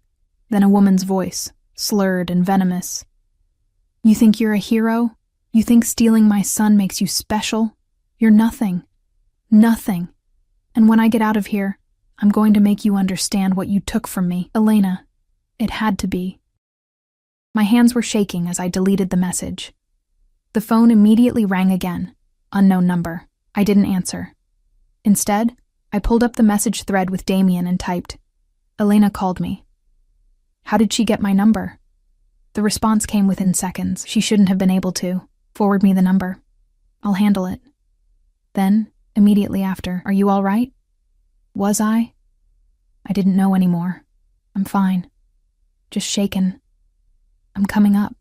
then a woman's voice, slurred and venomous. You think you're a hero? You think stealing my son makes you special? You're nothing. Nothing. And when I get out of here, I'm going to make you understand what you took from me. Elena, it had to be. My hands were shaking as I deleted the message. The phone immediately rang again. Unknown number. I didn't answer. Instead, I pulled up the message thread with Damien and typed, Elena called me. How did she get my number? The response came within seconds. She shouldn't have been able to. Forward me the number. I'll handle it. Then, immediately after, are you all right? Was I? I didn't know anymore. I'm fine. Just shaken. I'm coming up.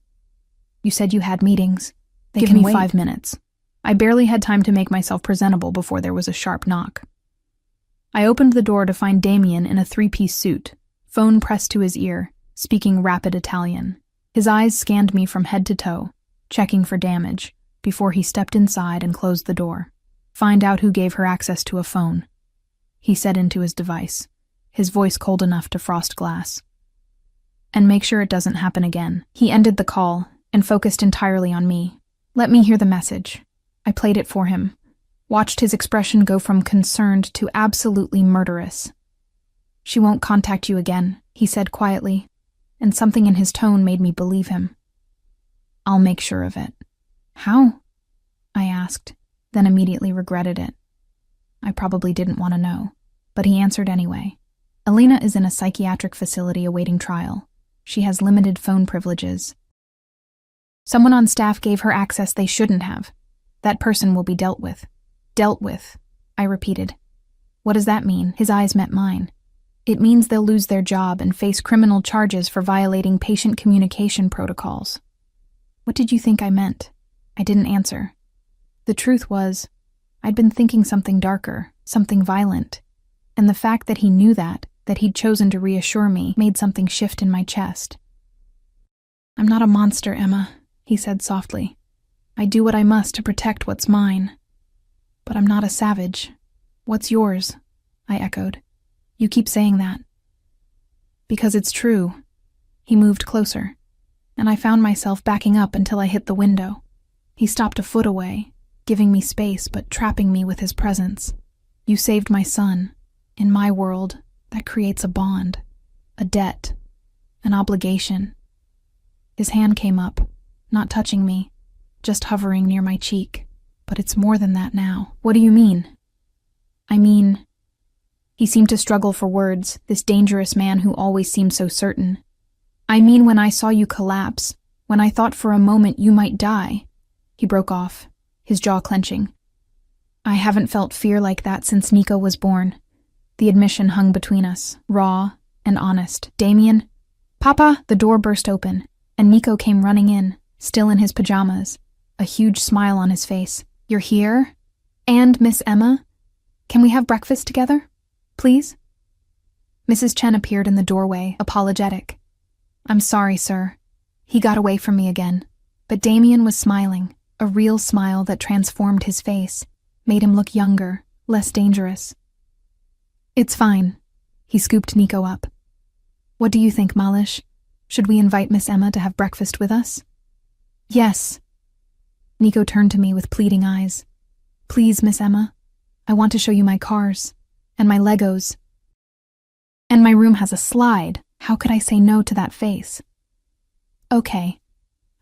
You said you had meetings. Give me 5 minutes. I barely had time to make myself presentable before there was a sharp knock. I opened the door to find Damien in a 3-piece suit, phone pressed to his ear, speaking rapid Italian. His eyes scanned me from head to toe, checking for damage, before he stepped inside and closed the door. "Find out who gave her access to a phone," he said into his device, his voice cold enough to frost glass. "And make sure it doesn't happen again." He ended the call and focused entirely on me. "Let me hear the message." I played it for him, watched his expression go from concerned to absolutely murderous. "She won't contact you again," he said quietly, and something in his tone made me believe him. "I'll make sure of it." "How?" I asked, then immediately regretted it. I probably didn't want to know, but he answered anyway. "Alina is in a psychiatric facility awaiting trial. She has limited phone privileges. Someone on staff gave her access they shouldn't have. That person will be dealt with." "Dealt with," I repeated. "What does that mean?" His eyes met mine. "It means they'll lose their job and face criminal charges for violating patient communication protocols." "What did you think I meant?" I didn't answer. The truth was, I'd been thinking something darker, something violent, and the fact that he knew that he'd chosen to reassure me, made something shift in my chest. "I'm not a monster, Emma," he said softly. "I do what I must to protect what's mine. But I'm not a savage." "What's yours?" I echoed. "You keep saying that." "Because it's true." He moved closer, and I found myself backing up until I hit the window. He stopped a foot away, giving me space but trapping me with his presence. "You saved my son. In my world, that creates a bond, a debt, an obligation." His hand came up, not touching me, just hovering near my cheek. "But it's more than that now." "What do you mean?" "I mean..." He seemed to struggle for words, this dangerous man who always seemed so certain. "I mean when I saw you collapse, when I thought for a moment you might die." He broke off, his jaw clenching. "I haven't felt fear like that since Nico was born." The admission hung between us, raw and honest. "Damien?" "Papa!" The door burst open, and Nico came running in, still in his pajamas, a huge smile on his face. "You're here? And Miss Emma? Can we have breakfast together? Please?" Mrs. Chen appeared in the doorway, apologetic. "I'm sorry, sir." He got away from me again, but Damien was smiling, a real smile that transformed his face, made him look younger, less dangerous. "It's fine." He scooped Nico up. "What do you think, Malish? Should we invite Miss Emma to have breakfast with us?" "Yes." Nico turned to me with pleading eyes. "Please, Miss Emma. I want to show you my cars. And my Legos. And my room has a slide. How could I say no to that face?" "Okay,"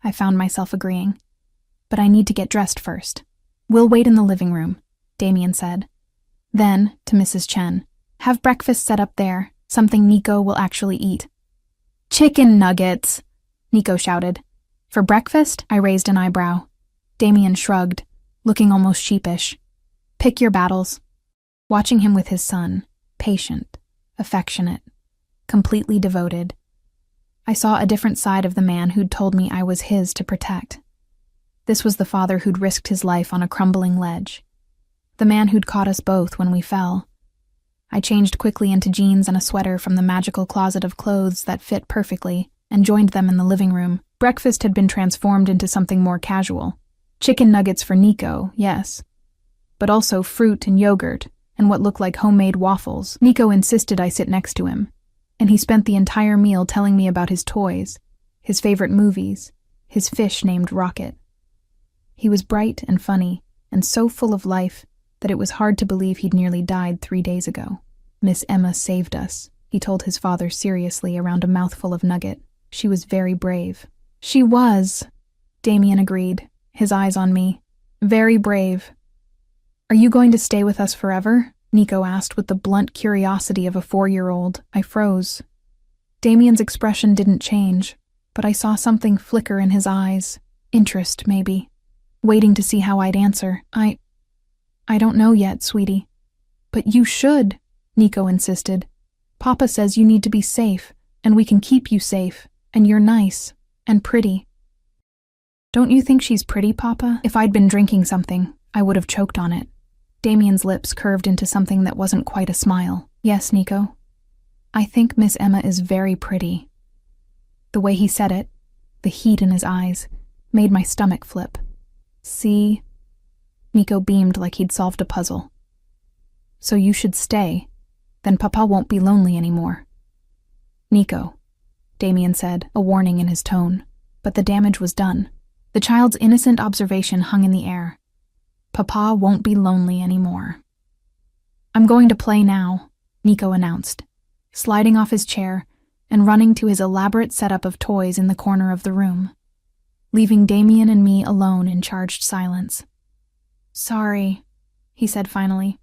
I found myself agreeing. "But I need to get dressed first." "We'll wait in the living room," Damien said. Then, to Mrs. Chen, "Have breakfast set up there, something Nico will actually eat." "Chicken nuggets!" Nico shouted. "For breakfast?" I raised an eyebrow. Damien shrugged, looking almost sheepish. "Pick your battles." Watching him with his son, patient, affectionate, completely devoted, I saw a different side of the man who'd told me I was his to protect. This was the father who'd risked his life on a crumbling ledge. The man who'd caught us both when we fell. I changed quickly into jeans and a sweater from the magical closet of clothes that fit perfectly and joined them in the living room. Breakfast had been transformed into something more casual. Chicken nuggets for Nico, yes, but also fruit and yogurt and what looked like homemade waffles. Nico insisted I sit next to him, and he spent the entire meal telling me about his toys, his favorite movies, his fish named Rocket. He was bright and funny, and so full of life that it was hard to believe he'd nearly died 3 days ago. "Miss Emma saved us," he told his father seriously around a mouthful of nugget. "She was very brave." "She was," Damien agreed, his eyes on me. "Very brave." "Are you going to stay with us forever?" Nico asked with the blunt curiosity of a 4-year-old. I froze. Damien's expression didn't change, but I saw something flicker in his eyes. Interest, maybe. Waiting to see how I'd answer. I don't know yet, sweetie." "But you should," Nico insisted. "Papa says you need to be safe, and we can keep you safe, and you're nice, and pretty." "Don't you think she's pretty, Papa?" If I'd been drinking something, I would have choked on it. Damien's lips curved into something that wasn't quite a smile. "Yes, Nico. I think Miss Emma is very pretty." The way he said it, the heat in his eyes, made my stomach flip. See? Nico beamed like he'd solved a puzzle. So you should stay. Then Papa won't be lonely anymore. Nico, Damien said, a warning in his tone. But the damage was done. The child's innocent observation hung in the air. Papa won't be lonely anymore. I'm going to play now, Nico announced, sliding off his chair and running to his elaborate setup of toys in the corner of the room, leaving Damien and me alone in charged silence. Sorry, he said finally.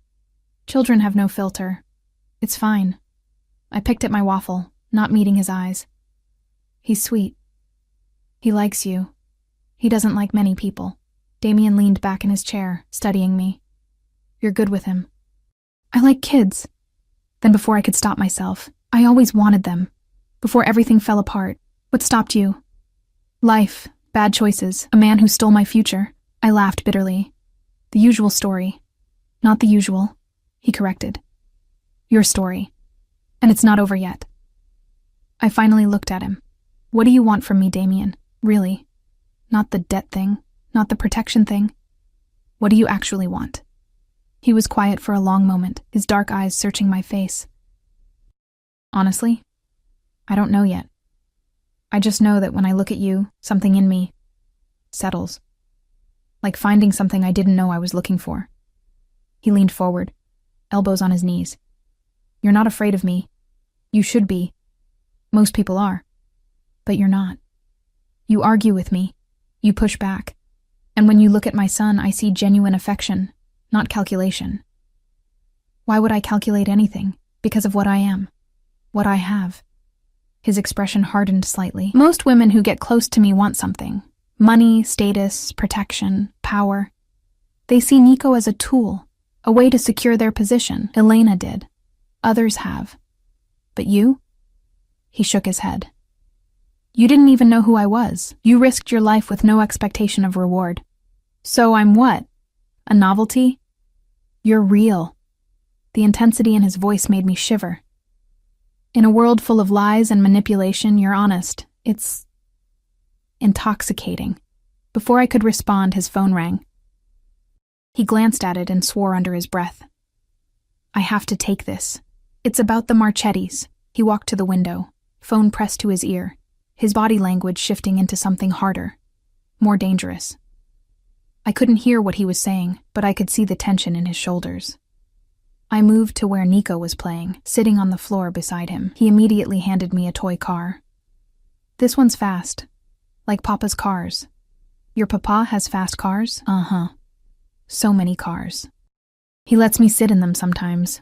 Children have no filter. It's fine. I picked at my waffle, not meeting his eyes. He's sweet. He likes you. He doesn't like many people. Damien leaned back in his chair, studying me. You're good with him. I like kids. Then before I could stop myself, I always wanted them. Before everything fell apart, what stopped you? Life, bad choices, a man who stole my future. I laughed bitterly. The usual story. Not the usual, he corrected. Your story. And it's not over yet. I finally looked at him. What do you want from me, Damien? Really? Not the debt thing, not the protection thing. What do you actually want? He was quiet for a long moment, his dark eyes searching my face. Honestly, I don't know yet. I just know that when I look at you, something in me settles. Like finding something I didn't know I was looking for. He leaned forward, elbows on his knees. You're not afraid of me. You should be. Most people are. But you're not. You argue with me. You push back. And when you look at my son, I see genuine affection, not calculation. Why would I calculate anything? Because of what I am. What I have. His expression hardened slightly. Most women who get close to me want something. Money, status, protection, power. They see Nico as a tool, a way to secure their position. Elena did. Others have. But you? He shook his head. You didn't even know who I was. You risked your life with no expectation of reward. So I'm what? A novelty? You're real. The intensity in his voice made me shiver. In a world full of lies and manipulation, you're honest. It's intoxicating. Before I could respond, his phone rang. He glanced at it and swore under his breath. I have to take this. It's about the Marchettis. He walked to the window, phone pressed to his ear, his body language shifting into something harder, more dangerous. I couldn't hear what he was saying, but I could see the tension in his shoulders. I moved to where Nico was playing, sitting on the floor beside him. He immediately handed me a toy car. This one's fast, like Papa's cars. Your papa has fast cars? Uh-huh. So many cars. He lets me sit in them sometimes,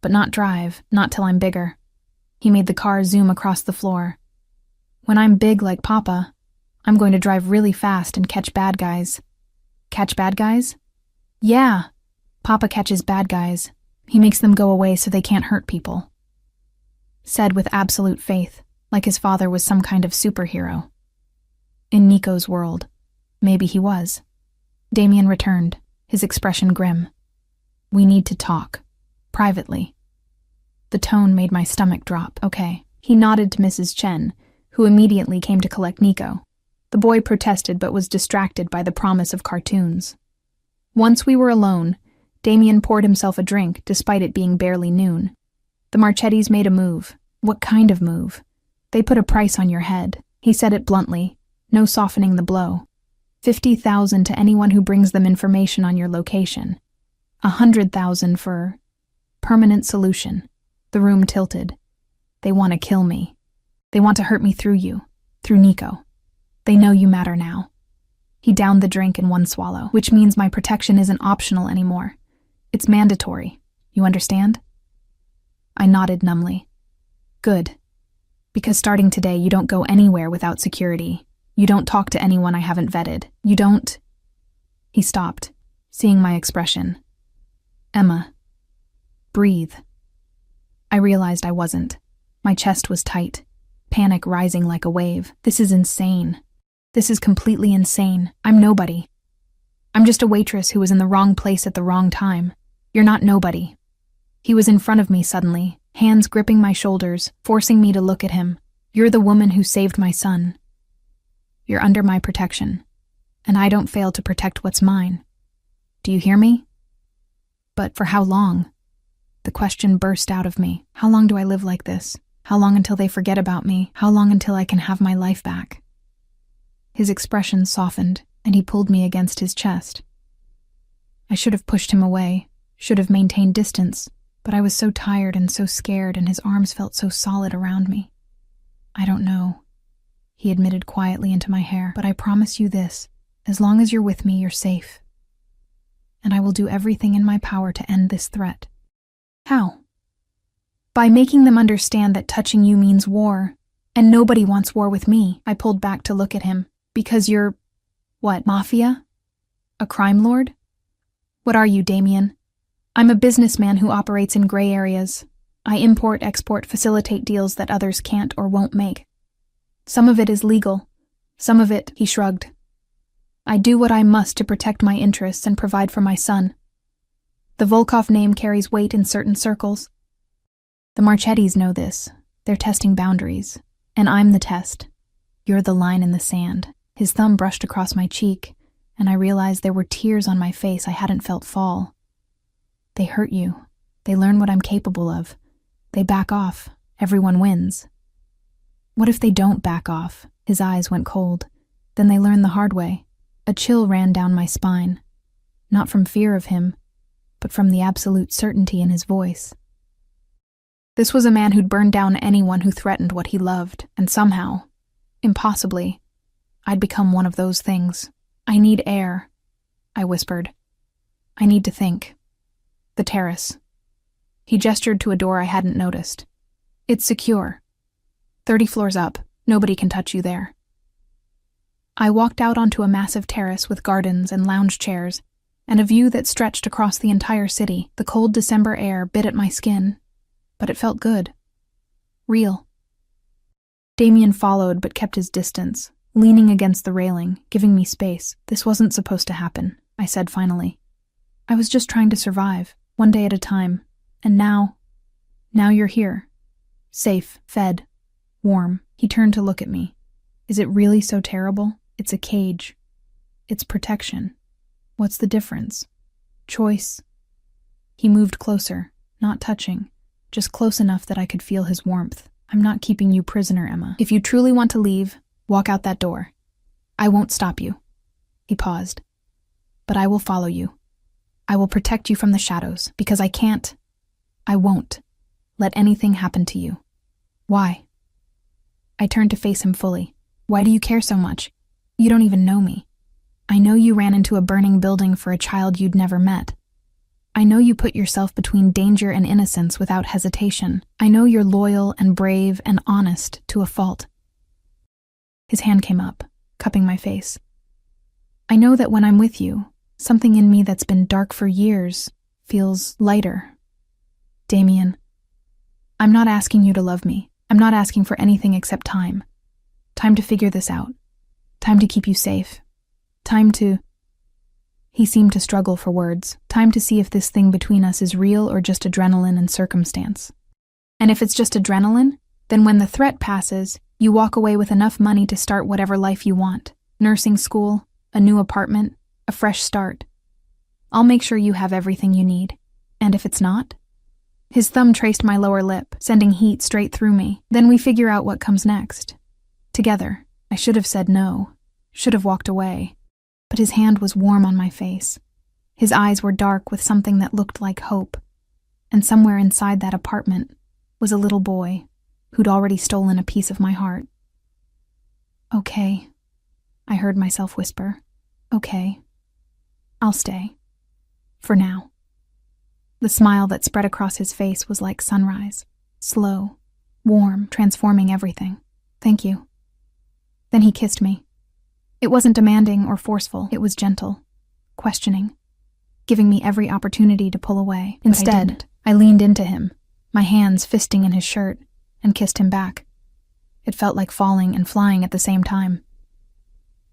but not drive, not till I'm bigger. He made the car zoom across the floor. When I'm big like Papa, I'm going to drive really fast and catch bad guys. Catch bad guys? Yeah. Papa catches bad guys. He makes them go away so they can't hurt people. Said with absolute faith, like his father was some kind of superhero. In Nico's world, maybe he was. Damien returned, his expression grim. We need to talk. Privately. The tone made my stomach drop. Okay. He nodded to Mrs. Chen, who immediately came to collect Nico. The boy protested but was distracted by the promise of cartoons. Once we were alone, Damien poured himself a drink despite it being barely noon. The Marchettis made a move. What kind of move? They put a price on your head. He said it bluntly, no softening the blow. 50,000 to anyone who brings them information on your location. 100,000 for permanent solution. The room tilted. They want to kill me. They want to hurt me through you, through Nico. They know you matter now. He downed the drink in one swallow, which means my protection isn't optional anymore. It's mandatory. You understand? I nodded numbly. Good. Because starting today, you don't go anywhere without security. You don't talk to anyone I haven't vetted. You don't... He stopped, seeing my expression. Emma. Breathe. I realized I wasn't. My chest was tight, panic rising like a wave. This is insane. This is completely insane. I'm nobody. I'm just a waitress who was in the wrong place at the wrong time. You're not nobody. He was in front of me suddenly, hands gripping my shoulders, forcing me to look at him, You're the woman who saved my son. You're under my protection, and I don't fail to protect what's mine. Do you hear me? But for how long? The question burst out of me. How long do I live like this? How long until they forget about me? How long until I can have my life back? His expression softened, and he pulled me against his chest. I should have pushed him away, should have maintained distance, but I was so tired and so scared, and his arms felt so solid around me. I don't know, he admitted quietly into my hair, but I promise you this, as long as you're with me, you're safe. And I will do everything in my power to end this threat. How? By making them understand that touching you means war, and nobody wants war with me. I pulled back to look at him. Because you're, what, Mafia? A crime lord? What are you, Damien? I'm a businessman who operates in gray areas. I import, export, facilitate deals that others can't or won't make. Some of it is legal. Some of it, he shrugged. I do what I must to protect my interests and provide for my son. The Volkov name carries weight in certain circles. The Marchettis know this. They're testing boundaries. And I'm the test. You're the line in the sand. His thumb brushed across my cheek, and I realized there were tears on my face I hadn't felt fall. They hurt you. They learn what I'm capable of. They back off. Everyone wins. What if they don't back off? His eyes went cold. Then they learn the hard way. A chill ran down my spine. Not from fear of him, but from the absolute certainty in his voice. This was a man who'd burned down anyone who threatened what he loved, and somehow, impossibly, I'd become one of those things. I need air, I whispered. I need to think. The terrace. He gestured to a door I hadn't noticed. It's secure. 30 floors up. Nobody can touch you there. I walked out onto a massive terrace with gardens and lounge chairs, and a view that stretched across the entire city. The cold December air bit at my skin, but it felt good. Real. Damien followed but kept his distance, leaning against the railing, giving me space. This wasn't supposed to happen, I said finally. I was just trying to survive, one day at a time, and now you're here. Safe, fed, warm. He turned to look at me. Is it really so terrible? It's a cage. It's protection. What's the difference? Choice. He moved closer, not touching, just close enough that I could feel his warmth. I'm not keeping you prisoner, Emma. If you truly want to leave, walk out that door. I won't stop you. He paused. But I will follow you. I will protect you from the shadows, because I won't let anything happen to you. Why? I turned to face him fully. Why do you care so much? You don't even know me. I know you ran into a burning building for a child you'd never met. I know you put yourself between danger and innocence without hesitation. I know you're loyal and brave and honest to a fault. His hand came up, cupping my face. I know that when I'm with you, something in me that's been dark for years feels lighter. Damien, I'm not asking you to love me. I'm not asking for anything except time. Time to figure this out. Time to keep you safe. Time to... He seemed to struggle for words. Time to see if this thing between us is real or just adrenaline and circumstance. And if it's just adrenaline, then when the threat passes, you walk away with enough money to start whatever life you want. Nursing school, a new apartment, a fresh start. I'll make sure you have everything you need. And if it's not? His thumb traced my lower lip, sending heat straight through me. Then we figure out what comes next. Together. I should have said no. Should have walked away. But his hand was warm on my face. His eyes were dark with something that looked like hope. And somewhere inside that apartment was a little boy who'd already stolen a piece of my heart. Okay, I heard myself whisper. Okay, I'll stay. For now. The smile that spread across his face was like sunrise. Slow, warm, transforming everything. Thank you. Then he kissed me. It wasn't demanding or forceful. It was gentle, questioning, giving me every opportunity to pull away. Instead, I leaned into him, my hands fisting in his shirt, and kissed him back. It felt like falling and flying at the same time.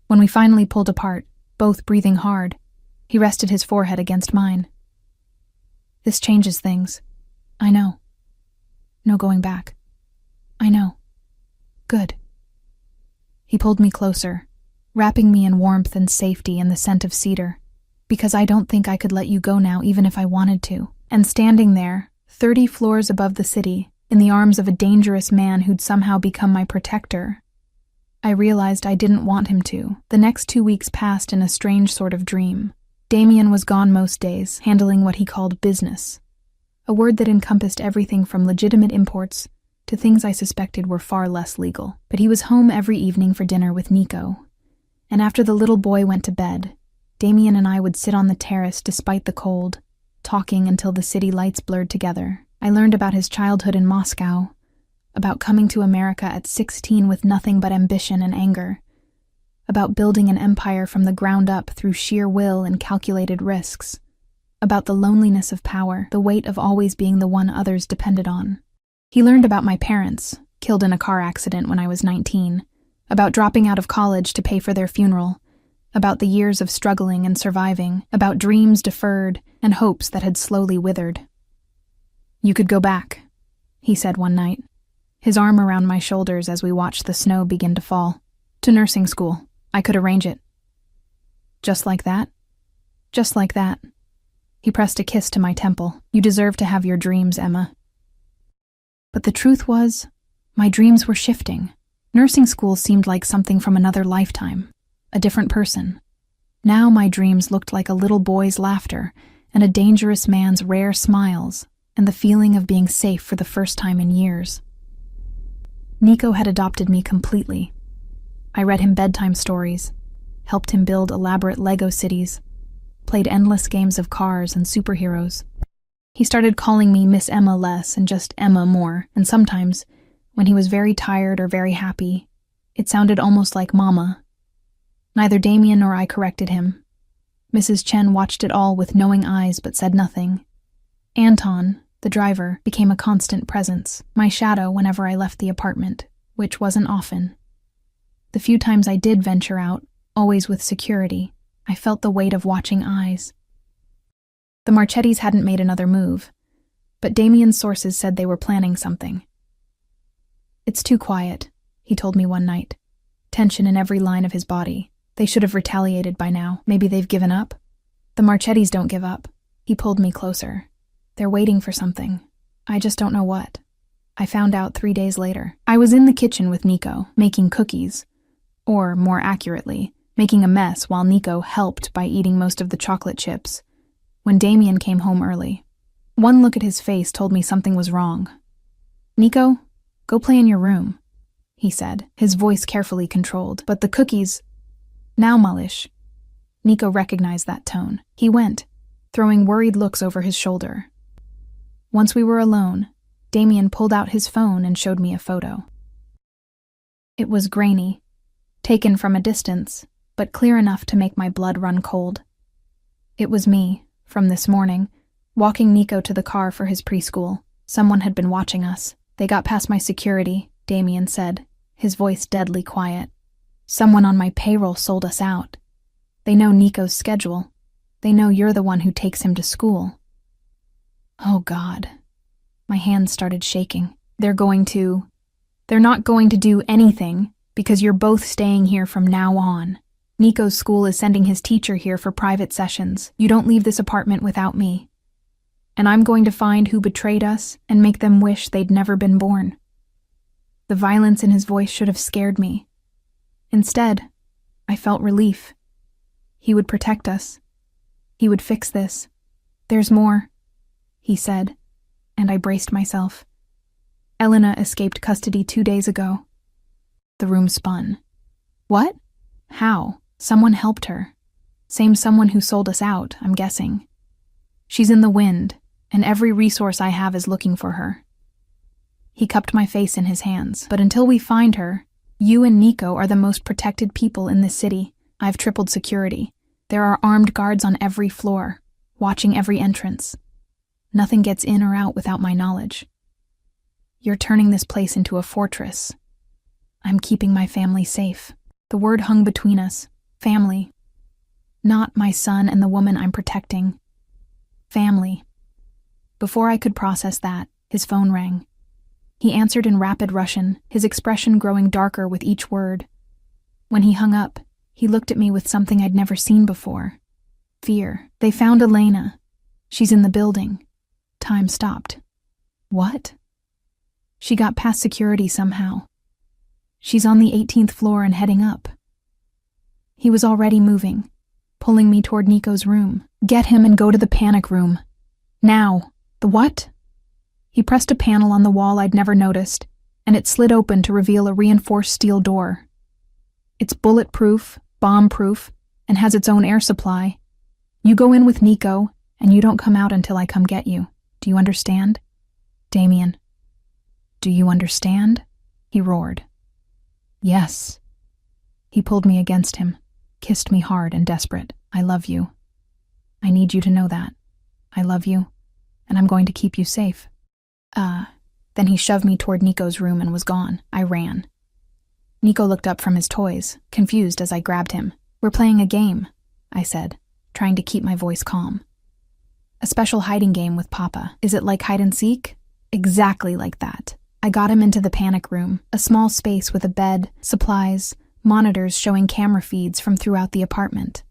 When we finally pulled apart, both breathing hard, he rested his forehead against mine. This changes things. I know. No going back. I know. Good. He pulled me closer, wrapping me in warmth and safety and the scent of cedar, because I don't think I could let you go now even if I wanted to. And standing there, 30 floors above the city, in the arms of a dangerous man who'd somehow become my protector, I realized I didn't want him to. The next 2 weeks passed in a strange sort of dream. Damien was gone most days, handling what he called business, a word that encompassed everything from legitimate imports to things I suspected were far less legal. But he was home every evening for dinner with Nico, and after the little boy went to bed, Damien and I would sit on the terrace despite the cold, talking until the city lights blurred together. I learned about his childhood in Moscow, about coming to America at 16 with nothing but ambition and anger, about building an empire from the ground up through sheer will and calculated risks, about the loneliness of power, the weight of always being the one others depended on. He learned about my parents, killed in a car accident when I was 19, about dropping out of college to pay for their funeral, about the years of struggling and surviving, about dreams deferred and hopes that had slowly withered. "You could go back," he said one night, his arm around my shoulders as we watched the snow begin to fall. "To nursing school. I could arrange it." "Just like that?" "Just like that." He pressed a kiss to my temple. "You deserve to have your dreams, Emma." But the truth was, my dreams were shifting. Nursing school seemed like something from another lifetime, a different person. Now my dreams looked like a little boy's laughter and a dangerous man's rare smiles and the feeling of being safe for the first time in years. Nico had adopted me completely. I read him bedtime stories, helped him build elaborate Lego cities, played endless games of cars and superheroes. He started calling me Miss Emma less and just Emma more, and sometimes, when he was very tired or very happy, it sounded almost like Mama. Neither Damien nor I corrected him. Mrs. Chen watched it all with knowing eyes but said nothing. Anton, the driver, became a constant presence, my shadow whenever I left the apartment, which wasn't often. The few times I did venture out, always with security, I felt the weight of watching eyes. The Marchettis hadn't made another move, but Damien's sources said they were planning something. "It's too quiet," he told me one night, tension in every line of his body. "They should have retaliated by now. Maybe they've given up?" "The Marchettis don't give up." He pulled me closer. "They're waiting for something. I just don't know what." I found out 3 days later. I was in the kitchen with Nico, making cookies, or, more accurately, making a mess while Nico helped by eating most of the chocolate chips, when Damien came home early. One look at his face told me something was wrong. "Nico, go play in your room," he said, his voice carefully controlled. "But the cookies—" "Now, Malish." Nico recognized that tone. He went, throwing worried looks over his shoulder. Once we were alone, Damien pulled out his phone and showed me a photo. It was grainy, taken from a distance, but clear enough to make my blood run cold. It was me, from this morning, walking Nico to the car for his preschool. Someone had been watching us. "They got past my security," Damien said, his voice deadly quiet. "Someone on my payroll sold us out. They know Nico's schedule. They know you're the one who takes him to school." Oh God. My hands started shaking. They're not going to do anything because you're both staying here from now on. Nico's school is sending his teacher here for private sessions. You don't leave this apartment without me. And I'm going to find who betrayed us and make them wish they'd never been born. The violence in his voice should have scared me. Instead, I felt relief. He would protect us. He would fix this. "There's more," he said, and I braced myself. "Elena escaped custody 2 days ago." The room spun. "What? How?" "Someone helped her. Same someone who sold us out, I'm guessing. She's in the wind, and every resource I have is looking for her." He cupped my face in his hands. "But until we find her, you and Nico are the most protected people in this city. I've tripled security. There are armed guards on every floor, watching every entrance. Nothing gets in or out without my knowledge. You're turning this place into a fortress. I'm keeping my family safe." The word hung between us. Family. Not my son and the woman I'm protecting. Family. Before I could process that, his phone rang. He answered in rapid Russian, his expression growing darker with each word. When he hung up, he looked at me with something I'd never seen before. Fear. They found Elena. She's in the building. Time stopped. What? She got past security somehow. She's on the 18th floor and heading up. He was already moving, pulling me toward Nico's room. Get him and go to the panic room. Now. The what? He pressed a panel on the wall I'd never noticed, and it slid open to reveal a reinforced steel door. It's bulletproof, bomb-proof, and has its own air supply. You go in with Nico, and you don't come out until I come get you. Do you understand? Damien. Do you understand? He roared. Yes. He pulled me against him, kissed me hard and desperate. I love you. I need you to know that. I love you, and I'm going to keep you safe. Then he shoved me toward Nico's room and was gone. I ran. Nico looked up from his toys, confused as I grabbed him. We're playing a game, I said, trying to keep my voice calm. A special hiding game with Papa. Is it like hide and seek? Exactly like that. I got him into the panic room, a small space with a bed, supplies, monitors showing camera feeds from throughout the apartment.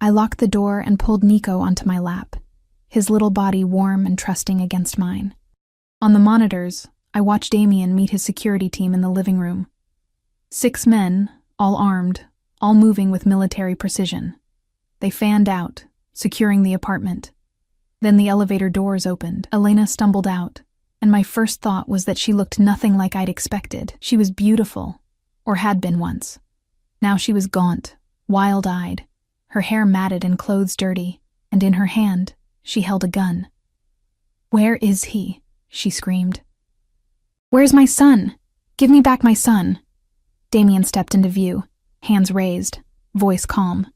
I locked the door and pulled Nico onto my lap, his little body warm and trusting against mine. On the monitors, I watched Damien meet his security team in the living room. 6 men, all armed, all moving with military precision. They fanned out, securing the apartment. Then the elevator doors opened. Elena stumbled out, and my first thought was that she looked nothing like I'd expected. She was beautiful, or had been once. Now she was gaunt, wild-eyed, her hair matted and clothes dirty, and in her hand, she held a gun. Where is he? She screamed. Where's my son? Give me back my son. Damien stepped into view, hands raised, voice calm.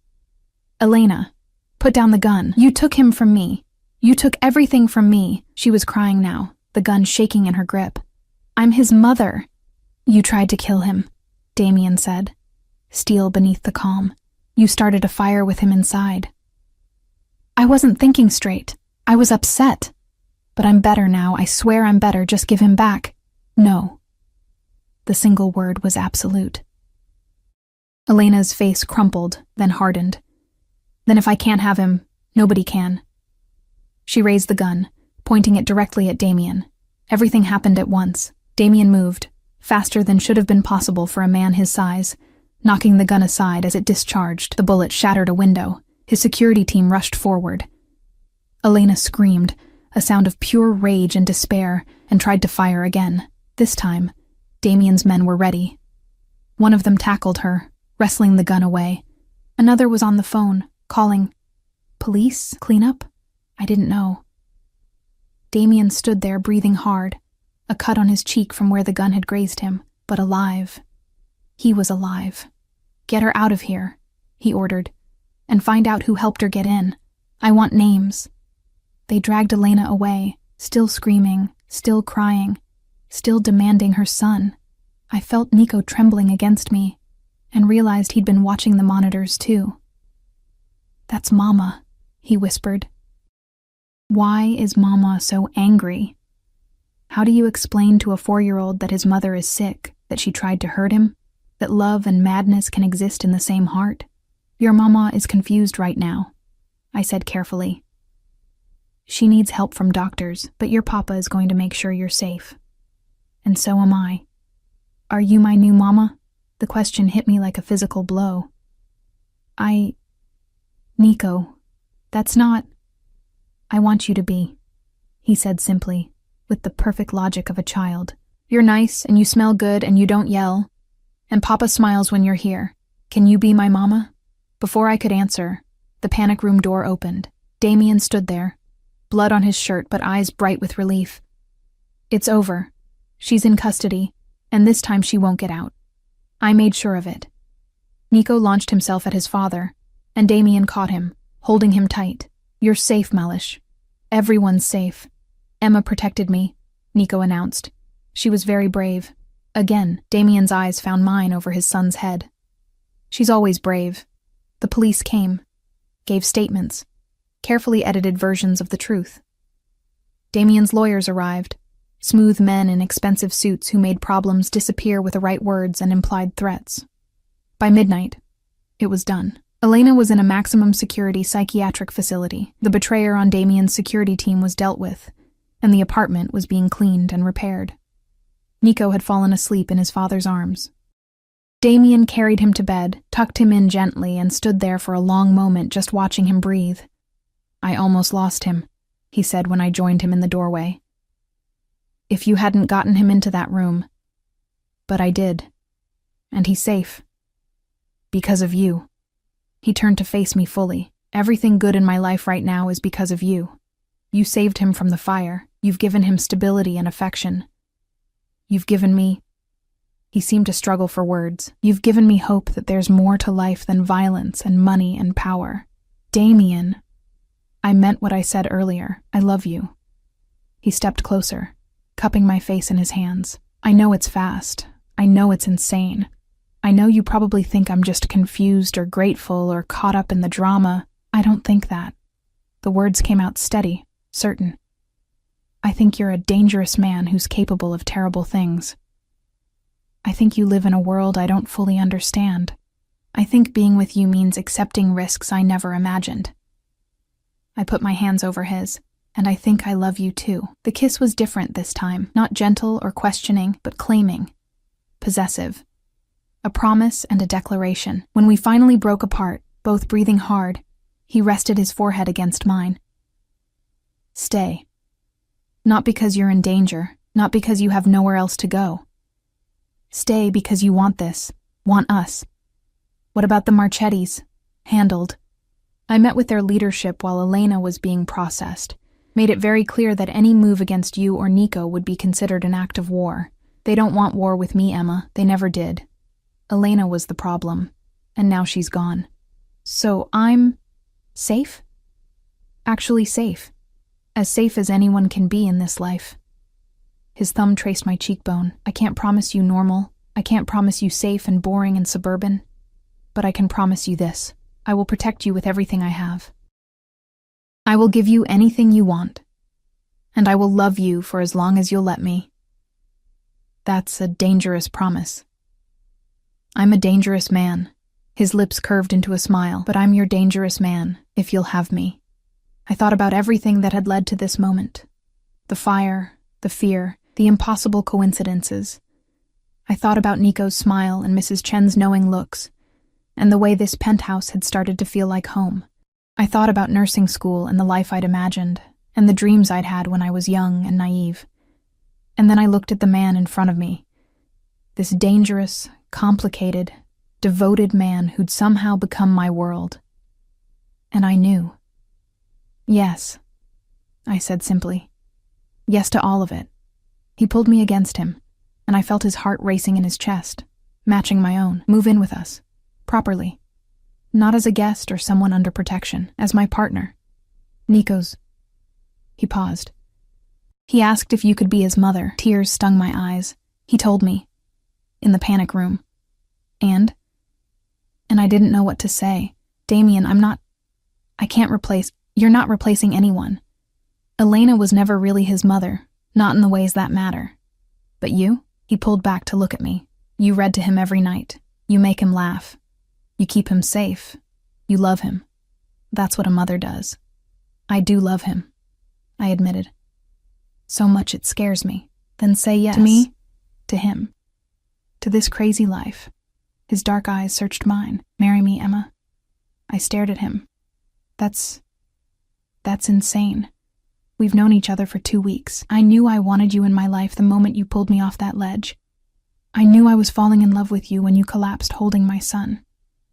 Elena, put down the gun. You took him from me. You took everything from me. She was crying now, the gun shaking in her grip. I'm his mother. You tried to kill him, Damien said, steel beneath the calm. You started a fire with him inside. I wasn't thinking straight. I was upset. But I'm better now. I swear I'm better. Just give him back. No. The single word was absolute. Elena's face crumpled, then hardened. Then if I can't have him, nobody can. She raised the gun, pointing it directly at Damien. Everything happened at once. Damien moved, faster than should have been possible for a man his size, knocking the gun aside as it discharged. The bullet shattered a window. His security team rushed forward. Elena screamed, a sound of pure rage and despair, and tried to fire again. This time, Damien's men were ready. One of them tackled her, wrestling the gun away. Another was on the phone, calling, Police? Cleanup? I didn't know. Damien stood there breathing hard, a cut on his cheek from where the gun had grazed him, but alive. He was alive. Get her out of here, he ordered, and find out who helped her get in. I want names. They dragged Elena away, still screaming, still crying, still demanding her son. I felt Nico trembling against me, and realized he'd been watching the monitors too. That's Mama, he whispered. Why is Mama so angry? How do you explain to a 4-year-old that his mother is sick, that she tried to hurt him, that love and madness can exist in the same heart? Your Mama is confused right now, I said carefully. She needs help from doctors, but your Papa is going to make sure you're safe. And so am I. Are you my new Mama? The question hit me like a physical blow. Nico, that's not... I want you to be, he said simply, with the perfect logic of a child. You're nice, and you smell good, and you don't yell. And Papa smiles when you're here. Can you be my Mama? Before I could answer, the panic room door opened. Damien stood there, blood on his shirt but eyes bright with relief. It's over. She's in custody, and this time she won't get out. I made sure of it. Nico launched himself at his father, and Damien caught him, holding him tight. You're safe, Malish. Everyone's safe. Emma protected me, Nico announced. She was very brave. Again, Damien's eyes found mine over his son's head. She's always brave. The police came, gave statements, carefully edited versions of the truth. Damien's lawyers arrived, Smooth men in expensive suits who made problems disappear with the right words and implied threats. By midnight, it was done. Elena was in a maximum security psychiatric facility. The betrayer on Damien's security team was dealt with, and the apartment was being cleaned and repaired. Nico had fallen asleep in his father's arms. Damien carried him to bed, tucked him in gently, and stood there for a long moment just watching him breathe. "I almost lost him," he said when I joined him in the doorway. "If you hadn't gotten him into that room." "But I did. And he's safe. Because of you." He turned to face me fully. "Everything good in my life right now is because of you. You saved him from the fire. You've given him stability and affection. You've given me..." He seemed to struggle for words. "You've given me hope that there's more to life than violence and money and power. Damien, I meant what I said earlier. I love you." He stepped closer, cupping my face in his hands. "I know it's fast. I know it's insane. I know you probably think I'm just confused or grateful or caught up in the drama. I don't think that." The words came out steady, certain. "I think you're a dangerous man who's capable of terrible things. I think you live in a world I don't fully understand. I think being with you means accepting risks I never imagined." I put my hands over his, "And I think I love you too." The kiss was different this time, not gentle or questioning, but claiming, possessive. A promise and a declaration. When we finally broke apart, both breathing hard, he rested his forehead against mine. "Stay. Not because you're in danger, not because you have nowhere else to go. Stay because you want this, want us. What about the Marchettis? Handled." I met with their leadership while Elena was being processed. Made it very clear that any move against you or Nico would be considered an act of war. They don't want war with me, Emma. They never did. Elena was the problem, and now she's gone. So I'm safe? Actually safe. As safe as anyone can be in this life. His thumb traced my cheekbone. "I can't promise you normal. I can't promise you safe and boring and suburban. But I can promise you this. I will protect you with everything I have. I will give you anything you want. And I will love you for as long as you'll let me." That's a dangerous promise. "I'm a dangerous man." His lips curved into a smile. "But I'm your dangerous man, if you'll have me." I thought about everything that had led to this moment. The fire, the fear, the impossible coincidences. I thought about Nico's smile and Mrs. Chen's knowing looks, and the way this penthouse had started to feel like home. I thought about nursing school and the life I'd imagined, and the dreams I'd had when I was young and naive. And then I looked at the man in front of me. This dangerous, complicated, devoted man who'd somehow become my world. And I knew. "Yes," I said simply. "Yes to all of it." He pulled me against him, and I felt his heart racing in his chest, matching my own. "Move in with us. Properly. Not as a guest or someone under protection, as my partner. Nico's." He paused. "He asked if you could be his mother." Tears stung my eyes. He told me. In the panic room. And I didn't know what to say. "Damien, you're not replacing anyone. Elena was never really his mother, not in the ways that matter. But you?" He pulled back to look at me. "You read to him every night. You make him laugh. You keep him safe. You love him. That's what a mother does." "I do love him," I admitted. "So much it scares me." "Then say yes." "To me? To him. To this crazy life." His dark eyes searched mine. "Marry me, Emma." I stared at him. That's insane. We've known each other for 2 weeks. I knew I wanted you in my life the moment you pulled me off that ledge. I knew I was falling in love with you when you collapsed holding my son.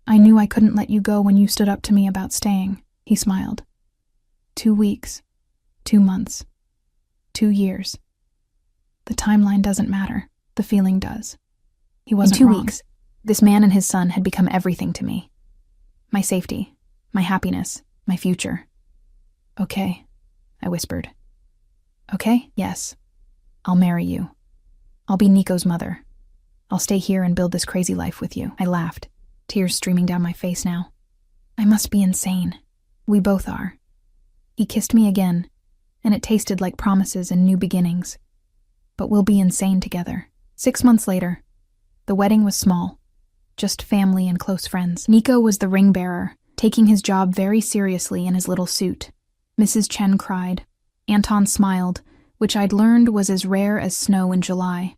I knew I couldn't let you go when you stood up to me about staying." He smiled. 2 weeks. 2 months. 2 years. The timeline doesn't matter. The feeling does. He wasn't wrong. In 2 weeks, this man and his son had become everything to me. My safety, my happiness, my future. "Okay," I whispered. "Okay? Yes. I'll marry you. I'll be Nico's mother. I'll stay here and build this crazy life with you." I laughed, tears streaming down my face now. I must be insane. We both are. He kissed me again, and it tasted like promises and new beginnings. but we'll be insane together. 6 months later, the wedding was small, just family and close friends. Nico was the ring bearer, taking his job very seriously in his little suit. Mrs. Chen cried. Anton smiled, which I'd learned was as rare as snow in July.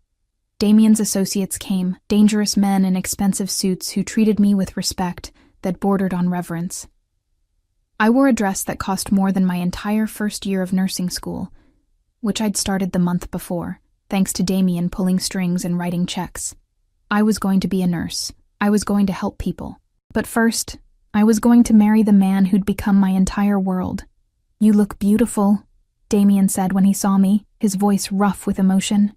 Damien's associates came, dangerous men in expensive suits who treated me with respect that bordered on reverence. I wore a dress that cost more than my entire first year of nursing school, which I'd started the month before, thanks to Damien pulling strings and writing checks. I was going to be a nurse. I was going to help people. But first, I was going to marry the man who'd become my entire world. "You look beautiful," Damien said when he saw me, his voice rough with emotion.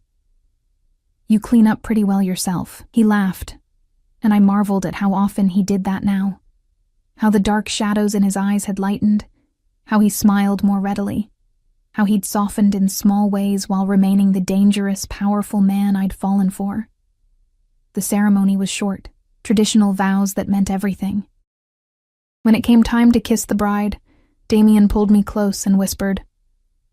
"You clean up pretty well yourself." He laughed, and I marveled at how often he did that now. How the dark shadows in his eyes had lightened, how he smiled more readily, how he'd softened in small ways while remaining the dangerous, powerful man I'd fallen for. The ceremony was short, traditional vows that meant everything. When it came time to kiss the bride, Damien pulled me close and whispered,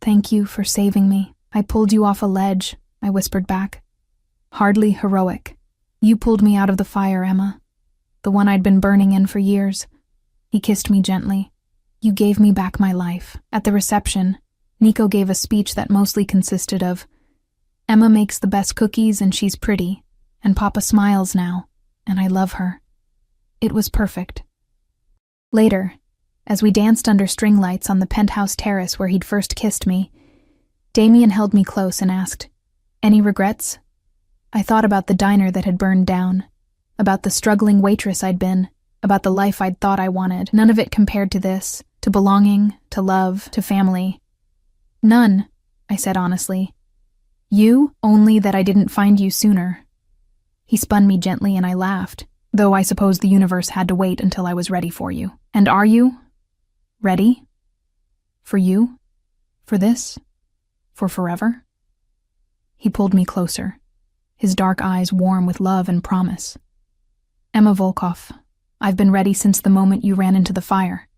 "Thank you for saving me." "I pulled you off a ledge," I whispered back. "Hardly heroic. You pulled me out of the fire, Emma, the one I'd been burning in for years." He kissed me gently. "You gave me back my life." At the reception, Nico gave a speech that mostly consisted of, "Emma makes the best cookies and she's pretty, and Papa smiles now, and I love her." It was perfect. Later, as we danced under string lights on the penthouse terrace where he'd first kissed me, Damien held me close and asked, "Any regrets?" I thought about the diner that had burned down, about the struggling waitress I'd been, about the life I'd thought I wanted. None of it compared to this, to belonging, to love, to family. "None," I said honestly. "You, only that I didn't find you sooner." He spun me gently and I laughed, though I suppose the universe had to wait until I was ready for you. "And are you? Ready? For you? For this? For forever?" He pulled me closer, his dark eyes warm with love and promise. "Emma Volkov, I've been ready since the moment you ran into the fire."